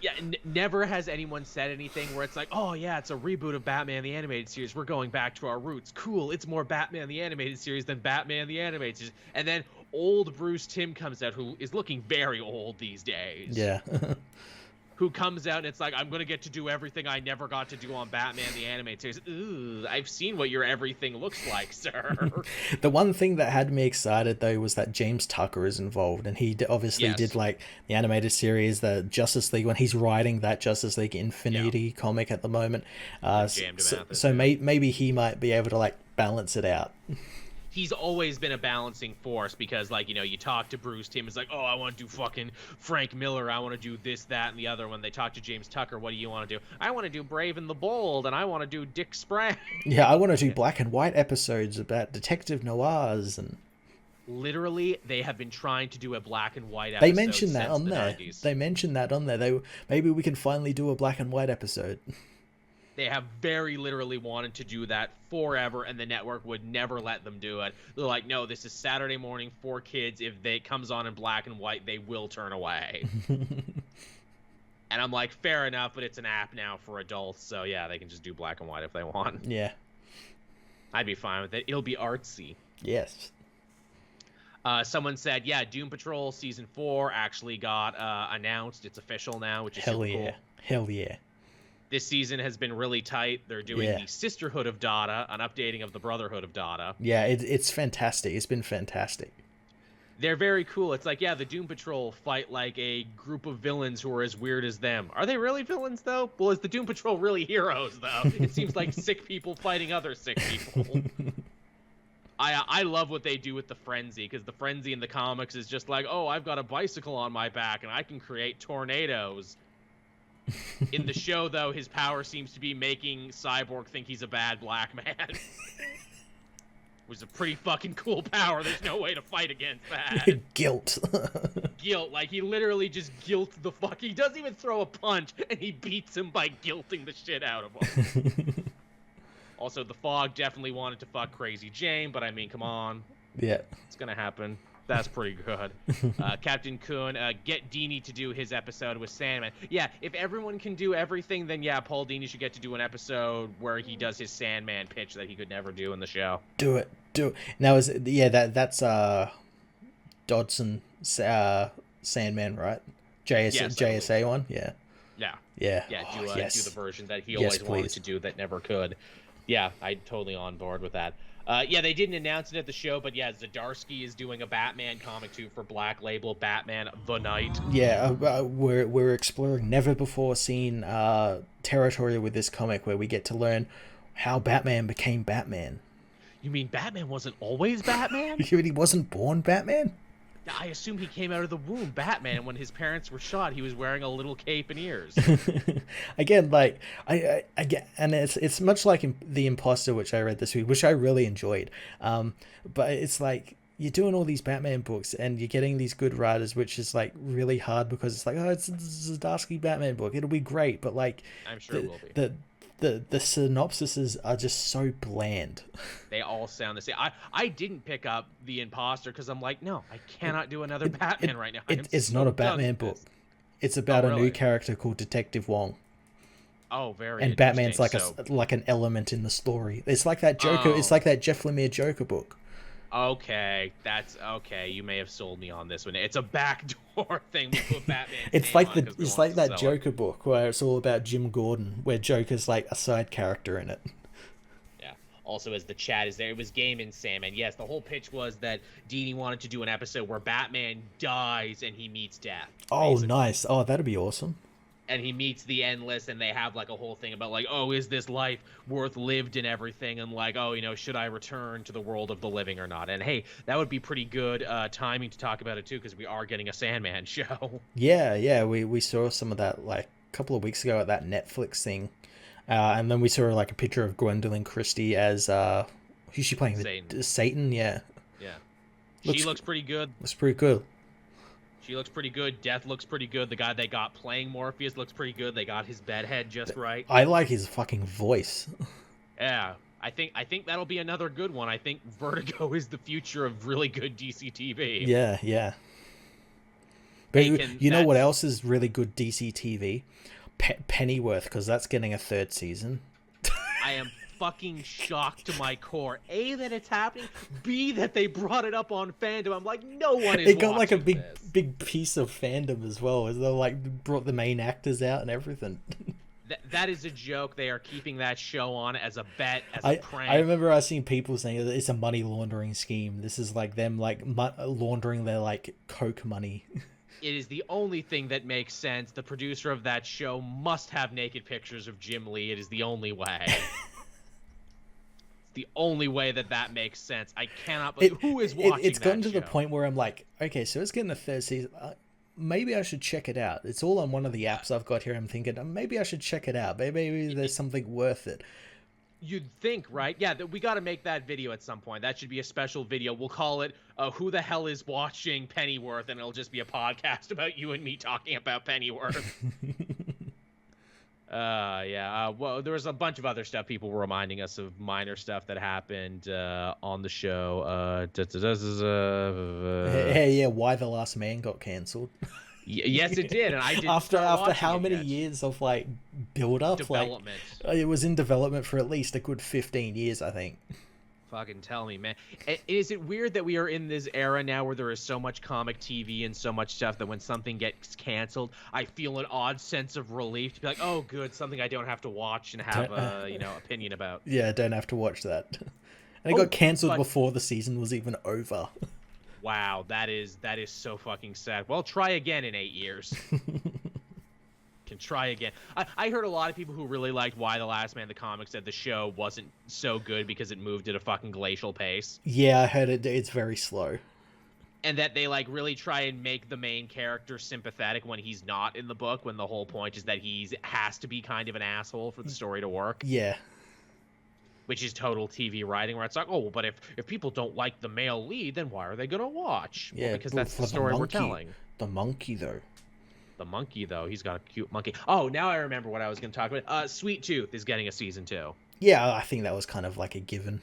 Yeah, never has anyone said anything where it's like, oh yeah, it's a reboot of Batman the Animated Series. We're going back to our roots. Cool, it's more Batman the Animated Series than Batman the Animated Series. And then old Bruce Timm comes out, who is looking very old these days. Yeah. Who comes out and it's like, I'm gonna get to do everything I never got to do on Batman the Animated Series. Ooh, I've seen what your everything looks like, sir. The one thing that had me excited though was that James Tucker is involved, and he obviously Yes. did like the animated series, the Justice League, when he's writing that Justice League Infinity comic at the moment. Jammed him So, out this so bit. maybe he might be able to like balance it out. He's always been a balancing force because, like, you know, you talk to Bruce Timm, it's like, oh, I want to do fucking Frank Miller, I want to do this, that, and the other. When they talk to James Tucker, what do you want to do? I want to do Brave and the Bold, and I want to do Dick Sprang. Yeah, I want to do black and white episodes about detective noirs, and Literally, they have been trying to do a black and white they episode mentioned that since on the there. 90s. They mentioned that on there. Maybe we can finally do a black and white episode. They have very literally wanted to do that forever, and the network would never let them do it. They're like, no, this is Saturday morning for kids. If it comes on in black and white, they will turn away. And I'm like, fair enough, but it's an app now for adults, so yeah, they can just do black and white if they want. Yeah. I'd be fine with it. It'll be artsy. Yes. Someone said, yeah, Doom Patrol Season 4 actually got announced. It's official now, which is Hell super yeah. cool. Hell yeah. This season has been really tight. They're doing Yeah. the Sisterhood of Dada, an updating of the Brotherhood of Dada. Yeah, it's fantastic. It's been fantastic. They're very cool. It's like, yeah, the Doom Patrol fight like a group of villains who are as weird as them. Are they really villains, though? Well, is the Doom Patrol really heroes, though? It seems like sick people fighting other sick people. I love what they do with the Frenzy, because the Frenzy in the comics is just like, oh, I've got a bicycle on my back, and I can create tornadoes. In the show, though, his power seems to be making Cyborg think he's a bad black man. Was a pretty fucking cool power. There's no way to fight against that. Guilt. Guilt, like he literally just guilt the fuck. He doesn't even throw a punch, and he beats him by guilting the shit out of him. Also, the Fog definitely wanted to fuck Crazy Jane, but I mean, come on, Yeah. it's gonna happen. That's pretty good. Captain Coon, get Dini to do his episode with Sandman. Yeah, if everyone can do everything, then yeah, Paul Dini should get to do an episode where he does his Sandman pitch that he could never do in the show. Do it. Now that's Dodson Sandman, right? JSA one? Yeah. Yeah. Yeah. Yeah, Oh, do yes. the version that he Yes, always wanted please. to do that never could. Yeah, I'm totally on board with that. Yeah, they didn't announce it at the show, but yeah, Zdarsky is doing a Batman comic too for Black Label, Batman the Knight. Yeah, we're exploring never before seen territory with this comic where we get to learn how Batman became Batman. You mean Batman wasn't always Batman? He wasn't born Batman? I assume he came out of the womb Batman. When his parents were shot, he was wearing a little cape and ears. Again, like I get, and it's much like the Imposter, which I read this week, which I really enjoyed. But it's like you're doing all these Batman books and you're getting these good writers, which is like really hard because it's like, oh, it's a Zdarsky Batman book, it'll be great, but like I'm sure it will be. The synopsises are just so bland. They all sound the same. I didn't pick up The Imposter because I'm like, no, I cannot do another Batman right now. It's not a Batman book. It's about a new character called Detective Wong. Oh, very. And Batman's like interesting. like an element in the story. It's like that Joker. It's like that Jeff Lemire Joker book. Okay, that's okay. You may have sold me on this one. It's a backdoor thing. We put Batman. It's like that Joker book where it's all about Jim Gordon, where Joker's like a side character in it. Yeah. Also, as the chat is there, it was Game and Sam, and yes, the whole pitch was that Dini wanted to do an episode where Batman dies and he meets death. Oh, basically. nice. Oh, that'd be awesome. And he meets the Endless, and they have like a whole thing about like, oh, is this life worth lived and everything, and like, oh, you know, should I return to the world of the living or not? And hey, that would be pretty good timing to talk about it too, because we are getting a Sandman show. Yeah, we saw some of that like a couple of weeks ago at that Netflix thing. And then we saw like a picture of Gwendolyn Christie as who's she playing? Satan. Satan, yeah. Yeah. She looks pretty good. Looks pretty cool. She looks pretty good. Death looks pretty good. The guy they got playing Morpheus looks pretty good. They got his bedhead just right. I like his fucking voice. Yeah. I think that'll be another good one. I think Vertigo is the future of really good DC TV. Yeah, yeah. But you know what else is really good DC TV? Pennyworth, because that's getting a 3rd season. I am fucking shocked to my core. A, that it's happening. B, that they brought it up on Fandom. I'm like, no one is. It got like a this. big piece of fandom as well, as they like brought the main actors out and everything. That is a joke. They are keeping that show on as a bet, as a prank. I remember I seen people saying that it's a money laundering scheme. This is like them like laundering their like coke money. It is the only thing that makes sense. The producer of that show must have naked pictures of Jim Lee. It is the only way. It's the only way that makes sense. I cannot believe who is watching It's gotten that to the point where I'm like, okay, so it's getting a 3rd season. Maybe I should check it out. It's all on one of the apps I've got here. I'm thinking, maybe I should check it out. Maybe there's something worth it. You'd think, right? Yeah, we got to make that video at some point. That should be a special video. We'll call it Who the Hell is Watching Pennyworth? And it'll just be a podcast about you and me talking about Pennyworth. Well, there was a bunch of other stuff. People were reminding us of minor stuff that happened on the show. Yeah, Why the Last Man got cancelled. Yes, it did, and I did. After how many years of like build up, development? Like, it was in development for at least a good 15 years, I think. Fucking tell me, man. Is it weird that we are in this era now where there is so much comic TV and so much stuff that when something gets canceled, I feel an odd sense of relief to be like, oh, good, something I don't have to watch and have opinion about. Yeah, don't have to watch that. And it got cancelled before the season was even over. Wow, that is so fucking sad. Well, try again in 8 years. Can try again. I heard a lot of people who really liked Why the Last Man the comic said the show wasn't so good because it moved at a fucking glacial pace. Yeah, I heard it. It's very slow. And that they like really try and make the main character sympathetic when he's not in the book, when the whole point is that he has to be kind of an asshole for the story to work. Yeah. Which is total TV writing, where it's like, oh, but if people don't like the male lead, then why are they gonna watch? Yeah, well, because that's the story we're telling. The monkey, though. The monkey, though, he's got a cute monkey. Oh, now I remember what I was gonna talk about. Sweet Tooth is getting a season 2. Yeah, I think that was kind of like a given.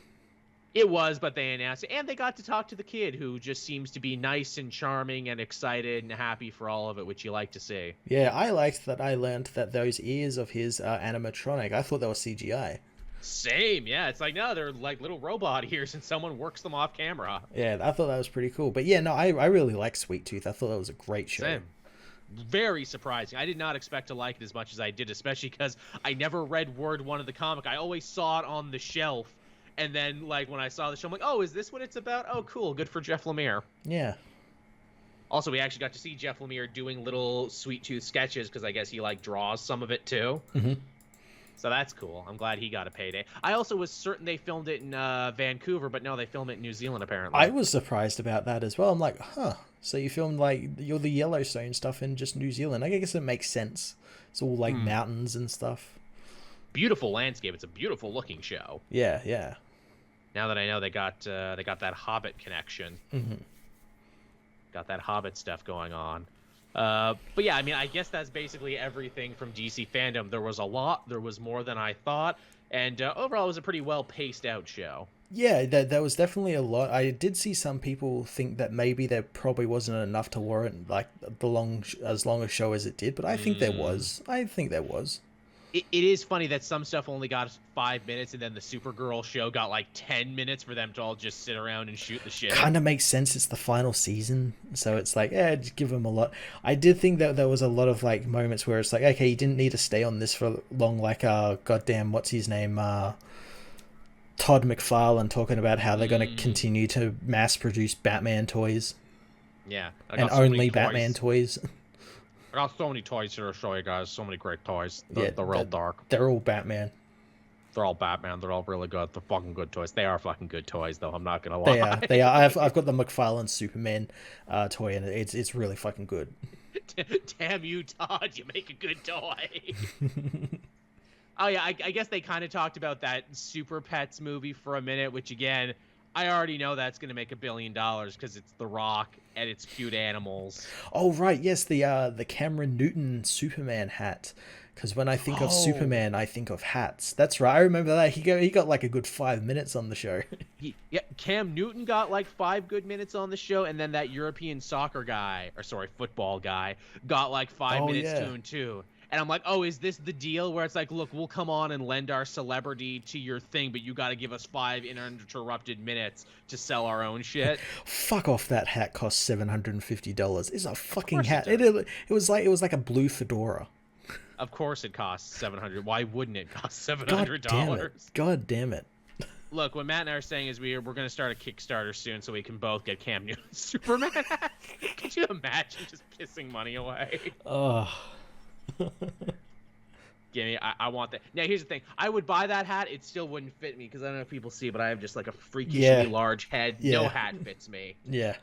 It was, but they announced it, and they got to talk to the kid, who just seems to be nice and charming and excited and happy for all of it, which you like to see. Yeah, I liked that. I learned that those ears of his are animatronic. I thought that was CGI. Same, yeah. It's like, no, they're like little robot ears and someone works them off camera. Yeah, I thought that was pretty cool. But yeah, no, I really like Sweet Tooth. I thought that was a great show. Same. Very surprising. I did not expect to like it as much as I did, especially because I never read Word 1 of the comic. I always saw it on the shelf. And then, like, when I saw the show, I'm like, oh, is this what it's about? Oh, cool. Good for Jeff Lemire. Yeah. Also, we actually got to see Jeff Lemire doing little Sweet Tooth sketches because I guess he, like, draws some of it, too. Mm-hmm. So that's cool. I'm glad he got a payday. I also was certain they filmed it in Vancouver, but no, they filmed it in New Zealand, apparently. I was surprised about that as well. I'm like, huh. So you filmed, like, you're the Yellowstone stuff in just New Zealand. I guess it makes sense. It's all, like, mountains and stuff. Beautiful landscape. It's a beautiful looking show. Yeah, yeah. Now that I know they got that Hobbit connection. Mm-hmm. Got that Hobbit stuff going on. But yeah, I mean, I guess that's basically everything from DC Fandom. There was a lot. There was more than I thought. And overall, it was a pretty well-paced out show. Yeah, there was definitely a lot. I did see some people think that maybe there probably wasn't enough to warrant like as long a show as it did, but I think there was. I think there was. It is funny that some stuff only got 5 minutes, and then the Supergirl show got like 10 minutes for them to all just sit around and shoot the shit. Kind of makes sense. It's the final season, so it's like, just give them a lot. I did think that there was a lot of like moments where it's like, okay, you didn't need to stay on this for long. Like, goddamn, what's his name? Todd McFarlane talking about how they're going to continue to mass produce Batman toys. Yeah, and only Batman toys. I got so many toys here to show you guys. So many great toys. They're real dark. They're all Batman. They're all Batman. They're all really good. They're fucking good toys. They are fucking good toys, though. I'm not gonna lie. They are. I've got the McFarlane Superman toy, and it's really fucking good. Damn you, Todd! You make a good toy. Oh yeah, I guess they kind of talked about that Super Pets movie for a minute, which again, I already know that's going to make $1 billion because it's The Rock and it's cute animals. Oh right, yes, the Cameron Newton Superman hat. Because when I think of Oh, Superman, I think of hats. That's right. I remember that he got like a good 5 minutes on the show. yeah, Cam Newton got like 5 good minutes on the show, and then that European soccer guy, or sorry, football guy, got like five Oh minutes to yeah. him too. And I'm like, oh, is this the deal where it's like, look, we'll come on and lend our celebrity to your thing, but you got to give us 5 uninterrupted minutes to sell our own shit? Fuck off! That hat cost $750. It's a Of fucking course it hat. does. It was like a blue fedora. Of course it costs 700. Why wouldn't it cost God damn it! $700? God damn it! Look, what Matt and I are saying is we're going to start a Kickstarter soon so we can both get Cam Newton's Superman hat. Could you imagine just pissing money away? Oh. Give me, I want that. Now, here's the thing. I would buy that hat. It still wouldn't fit me because I don't know if people see, but I have just like a freakishly Yeah. large head. Yeah. No hat fits me. Yeah.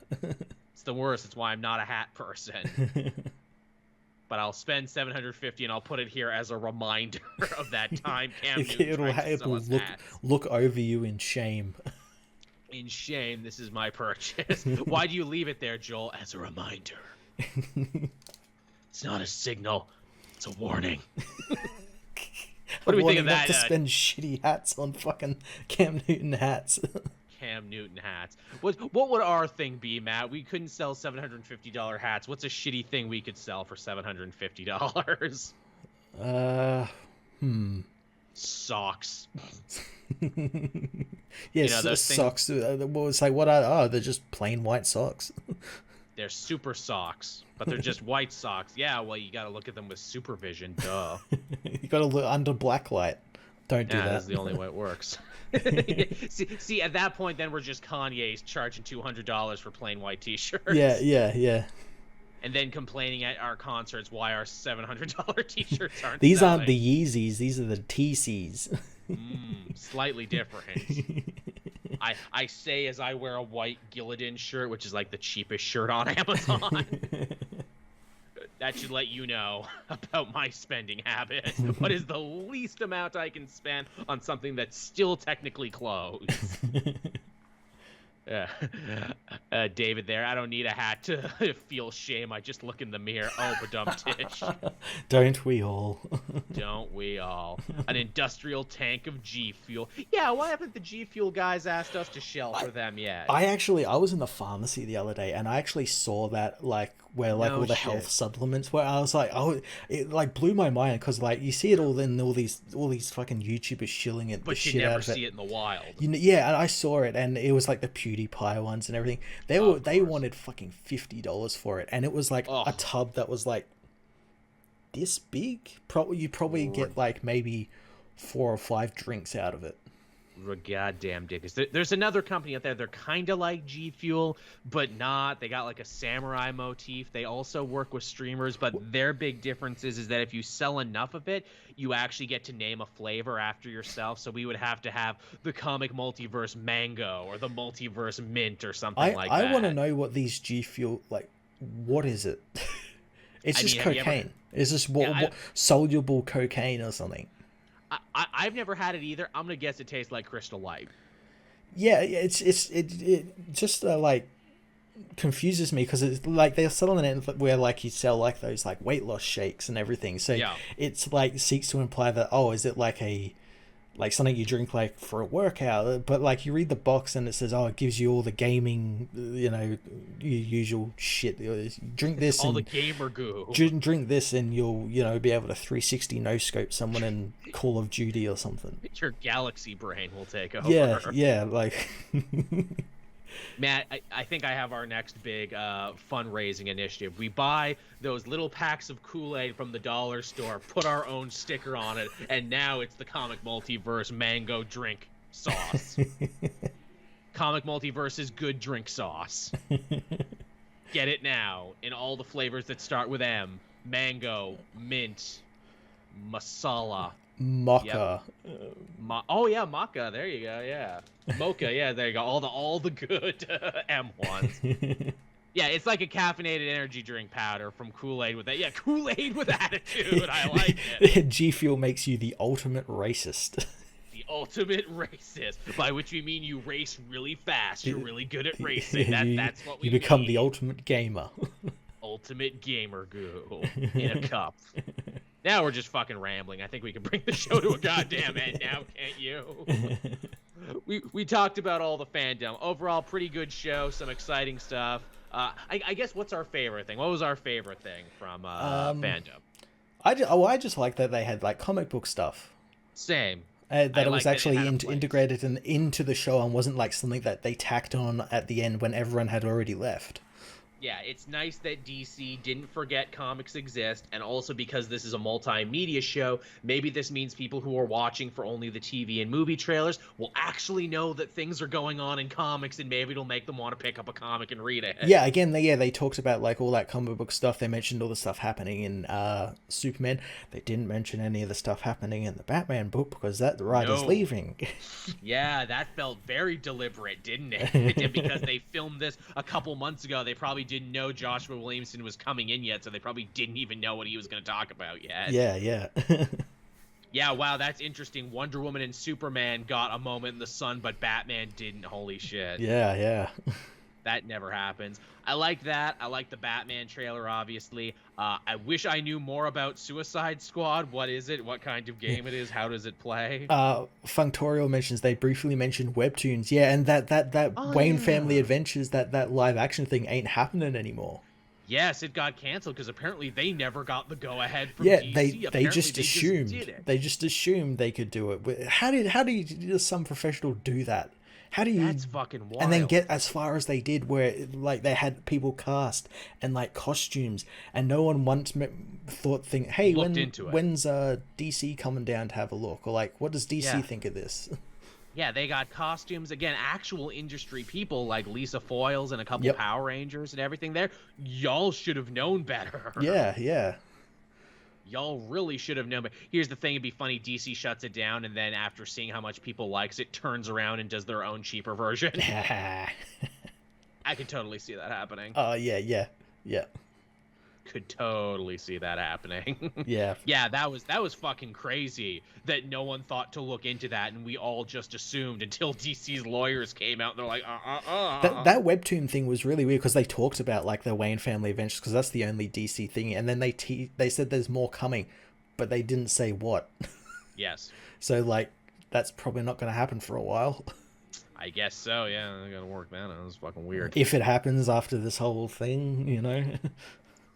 It's the worst. It's why I'm not a hat person. But I'll spend $750 and I'll put it here as a reminder of that time Cam Newton it'll tried to sell us look hats. look over you in shame. In shame, this is my purchase. Why do you leave it there, Joel? As a reminder. It's not a signal. It's a warning. What do we think of Not that? to spend shitty hats on fucking Cam Newton hats. Cam Newton hats. What would our thing be, Matt? We couldn't sell $750 hats. What's a shitty thing we could sell for $750? Hmm. Socks. Yes, know, those socks. What was like? What are? Oh, they're just plain white socks. They're super socks, but they're just white socks. Yeah, well, you got to look at them with supervision. Duh. You got to look under black light. Don't do Yeah, that. that's the only way it works. See, at that point, then we're just Kanye's charging $200 for plain white T-shirts. Yeah. And then complaining at our concerts why our $700 T-shirts aren't. These selling. aren't the Yeezys. These are the TCs. Slightly different. I say as I wear a white Gillidan shirt, which is like the cheapest shirt on Amazon. That should let you know about my spending habits. What is the least amount I can spend on something that's still technically closed? David there, I don't need a hat to feel shame. I just look in the mirror. Oh, badum-tish. Don't we all? Don't we all? An industrial tank of G Fuel. Yeah, why haven't the G Fuel guys asked us to shell for them yet? I was in the pharmacy the other day and I actually saw that, like, where like No all the shit. health supplements were. I was like, oh, it like blew my mind because like you see it all in all these fucking YouTubers shilling it, the But you shit out never of it. see it in the wild. Yeah, and I saw it, and it was like the PewDiePie ones and everything. They Of they course. wanted fucking $50 for it, and it was like a Ugh. tub that was like this big. You probably get like maybe 4 or 5 drinks out of it. Goddamn dickus. There's another company out there. They're kind of like G Fuel, but not. They got like a samurai motif. They also work with streamers, but their big difference is that if you sell enough of it, you actually get to name a flavor after yourself. So we would have to have the comic multiverse mango or the multiverse mint or something like that. I want to know what these G Fuel like. What is it? It's I just mean, have you ever- cocaine. Is this Yeah, soluble cocaine or something? I've never had it either. I'm gonna guess it tastes like Crystal Light. Yeah, it just like confuses me because it's like they're selling it where like you sell like those like weight loss shakes and everything. So Yeah. it's like seeks to imply that, oh, is it like something you drink like for a workout? But like you read the box and it says, oh, it gives you all the gaming, your usual shit. Drink this All and the gamer goo. drink this and you'll be able to 360 no scope someone in Call of Duty or something. Your galaxy brain will take over. Yeah, like Matt, I think I have our next big fundraising initiative. We buy those little packs of Kool-Aid from the dollar store, put our own sticker on it, and now it's the Comic Multiverse mango drink sauce. Comic Multiverse is good drink sauce. Get it now in all the flavors that start with M. Mango, mint, masala. mocha. Oh yeah, maca. There you go. Yeah, mocha. Yeah, there you go. All the good M ones. Yeah, it's like a caffeinated energy drink powder from Kool-Aid with that. Yeah, Kool-Aid with attitude. I like it. G Fuel makes you the ultimate racist. The ultimate racist, by which we mean you race really fast. You're really good at racing. That's what we You become mean. the ultimate gamer. Ultimate gamer goo in a cup. Now we're just fucking rambling. I think we can bring the show to a goddamn end now, can't you? We talked about all the fandom. Overall, pretty good show. Some exciting stuff. I guess what's our favorite thing? What was our favorite thing from fandom? I just like that they had like comic book stuff. Same. That it was like actually that it had a place. integrated into the show and wasn't like something that they tacked on at the end when everyone had already left. Yeah, it's nice that DC didn't forget comics exist, and also because this is a multimedia show, maybe this means people who are watching for only the TV and movie trailers will actually know that things are going on in comics, and maybe it'll make them want to pick up a comic and read it. Yeah, again, they talked about like all that comic book stuff. They mentioned all the stuff happening in Superman. They didn't mention any of the stuff happening in the Batman book because the writer's leaving. Yeah, that felt very deliberate, didn't it? It did, because they filmed this a couple months ago. They probably didn't know Joshua Williamson was coming in yet, so they probably didn't even know what he was going to talk about yet. Yeah. Yeah, wow, that's interesting. Wonder Woman and Superman got a moment in the sun, but Batman didn't. Holy shit. Yeah. That never happens. I like that. I like the Batman trailer, obviously. I wish I knew more about Suicide Squad. What is it? What kind of game it is? How does it play? Functorial mentions they briefly mentioned webtoons. Yeah, and that Wayne Family Adventures, that live action thing ain't happening anymore. Yes, it got canceled because apparently they never got the go-ahead from DC. They just assumed. They just assumed they could do it. How does some professional do that? How do you? That's fucking wild. And then get as far as they did, where like they had people cast and like costumes, and no one once hey, when's DC coming down to have a look, or like what does DC think of this? Yeah, they got costumes again, actual industry people like Lisa Foyles and a couple Power Rangers and everything there. Y'all should have known better. Yeah. Y'all really should have known. But here's the thing: it'd be funny. DC shuts it down, and then after seeing how much people likes it, turns around and does their own cheaper version. I could totally see that happening. Yeah. Could totally see that happening. Yeah. Yeah, that was fucking crazy that no one thought to look into that, and we all just assumed until DC's lawyers came out and they're like, That webtoon thing was really weird because they talked about like the Wayne Family Adventures because that's the only DC thing, and then they said there's more coming, but they didn't say what. Yes. So like that's probably not going to happen for a while. I guess so. Yeah, I gotta work that out. It's fucking weird. If it happens after this whole thing, you know.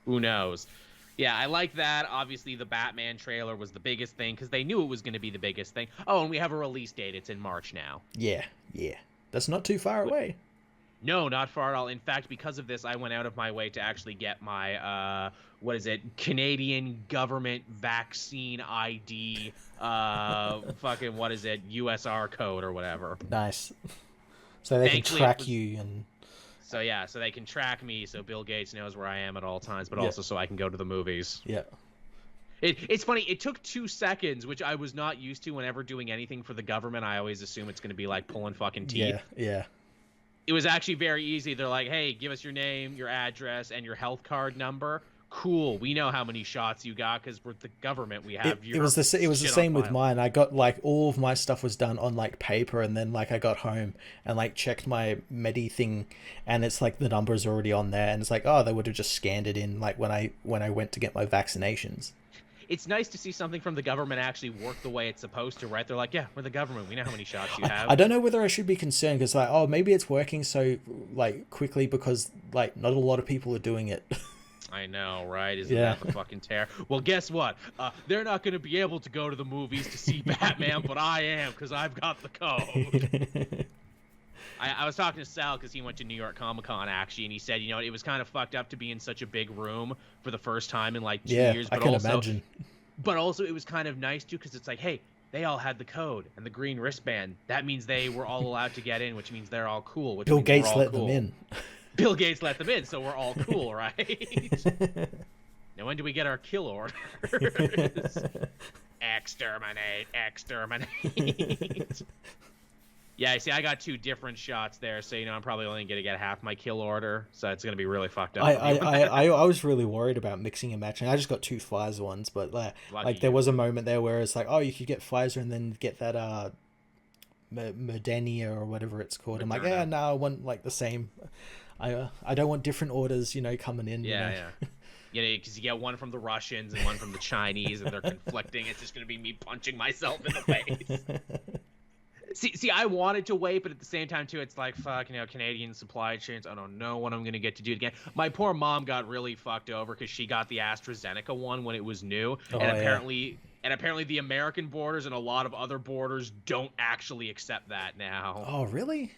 Who knows? Yeah, I like that. Obviously, the Batman trailer was the biggest thing because they knew it was going to be the biggest thing. Oh, and we have a release date. It's in March now. Yeah. That's not too far away. No, not far at all. In fact, because of this, I went out of my way to actually get my, Canadian government vaccine ID, USR code or whatever. Nice. So they can track you and... So they can track me so Bill Gates knows where I am at all times, but also so I can go to the movies. Yeah. It's funny, it took 2 seconds, which I was not used to whenever doing anything for the government. I always assume it's going to be like pulling fucking teeth. Yeah. It was actually very easy. They're like, hey, give us your name, your address, and your health card number. Cool. We know how many shots you got because we're the government. We have it was the same with mine. I got like all of my stuff was done on like paper, and then like I got home and like checked my Medi thing, and it's like the number's already on there, and it's like, oh, they would have just scanned it in like when I went to get my vaccinations. It's nice to see something from the government actually work the way it's supposed to, right? They're like, yeah, we're the government. We know how many shots you have. I don't know whether I should be concerned because like, oh, maybe it's working so like quickly because like not a lot of people are doing it. I know, right? Isn't that the fucking tear? Well, guess what? They're not going to be able to go to the movies to see Batman, but I am because I've got the code. I was talking to Sal because he went to New York Comic Con actually, and he said, it was kind of fucked up to be in such a big room for the first time in like 2 years. But I can imagine. But also, it was kind of nice too because it's like, hey, they all had the code and the green wristband. That means they were all allowed to get in, which means they're all cool. Which Bill Gates let them in. Bill Gates let them in, so we're all cool, right? Now, when do we get our kill orders? Exterminate. Yeah, see, I got 2 different shots there, so I'm probably only gonna get half my kill order, so it's gonna be really fucked up. I was really worried about mixing and matching. I just got 2 Pfizer ones, but Lucky there you. was a moment there where it's like, oh, you could get Pfizer and then get that Modernia or whatever it's called. Moderna. I'm like, yeah, no, I want like the same. I don't want different orders, coming in. Yeah. Because you get one from the Russians and one from the Chinese, and they're conflicting. It's just gonna be me punching myself in the face. See, I wanted to wait, but at the same time, too, it's like, fuck, Canadian supply chains. I don't know when I'm going to get to do it again. My poor mom got really fucked over because she got the AstraZeneca one when it was new. Apparently the American borders and a lot of other borders don't actually accept that now. Oh, really?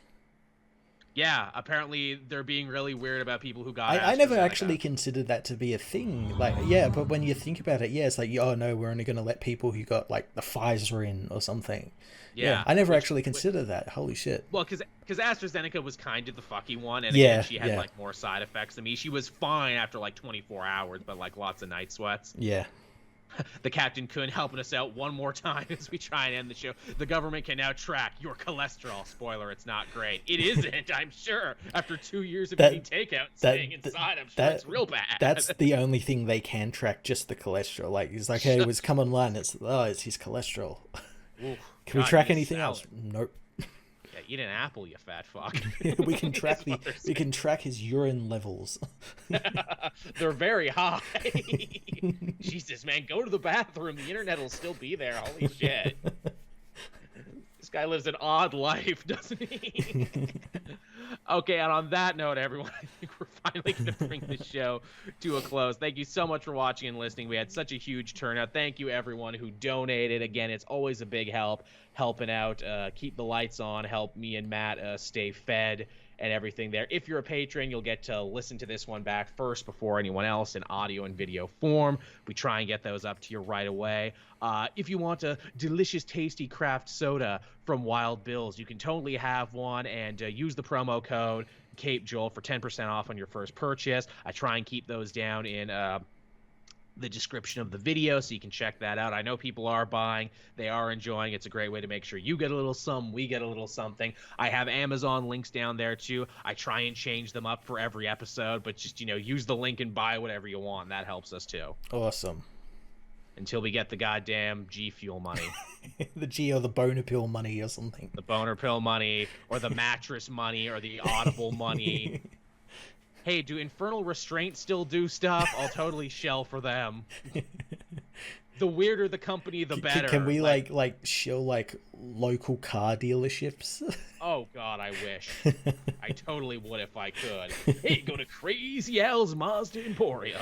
Yeah, apparently they're being really weird about people who got I never actually considered that to be a thing. Like, yeah, but when you think about it, yeah, it's like, oh, no, we're only going to let people who got, like, the Pfizer in or something. Yeah, I never actually considered that. Holy shit. Well, because AstraZeneca was kind of the fucky one, and again, she had like more side effects than me. She was fine after like 24 hours, but like lots of night sweats. Yeah. The Captain Kun helping us out one more time as we try and end the show. The government can now track your cholesterol. Spoiler, it's not great. It isn't, I'm sure. After 2 years of eating takeout and staying inside, I'm sure it's real bad. That's the only thing they can track, just the cholesterol. Like, it's like, hey, it was come online. It's his cholesterol. Ooh, can we track anything else? Nope. Yeah, eat an apple, you fat fuck. we can track his urine levels. They're very high. Jesus, man, go to the bathroom. The internet will still be there. Holy shit. This guy lives an odd life, doesn't he? Okay, and on that note, everyone, I think we're finally going to bring the show to a close. Thank you so much for watching and listening. We had such a huge turnout. Thank you, everyone who donated. Again, it's always a big help, helping out, keep the lights on, help me and Matt stay fed and everything there. If you're a patron, you'll get to listen to this one back first before anyone else in audio and video form. We try and get those up to you right away. If you want a delicious, tasty craft soda from Wild Bill's, you can totally have one and use the promo code Cape Joel for 10% off on your first purchase. I try and keep those down in the description of the video, so you can check that out. I know people are buying, they are enjoying. It's a great way to make sure you get a little something, we get a little something. I have Amazon links down there too. I try and change them up for every episode, but just use the link and buy whatever you want. That helps us too. Awesome. Until we get the goddamn G Fuel money. The G or the boner pill money or something. The boner pill money, or the mattress money, or the Audible money. Hey, do Infernal Restraint still do stuff? I'll totally shell for them. The weirder the company, the better. Can we like show like local car dealerships? Oh God, I wish. I totally would if I could. Hey, go to Crazy Al's Mazda Emporium.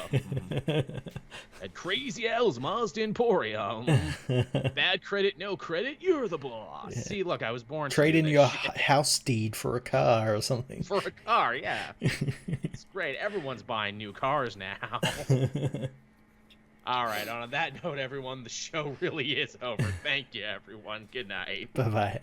At Crazy Al's Mazda Emporium. Bad credit, no credit, you're the boss. Yeah. See, look, I was born to trade in your house deed for a car or something. For a car, yeah. It's great. Everyone's buying new cars now. All right, on that note, everyone, the show really is over. Thank you, everyone. Good night. Bye-bye.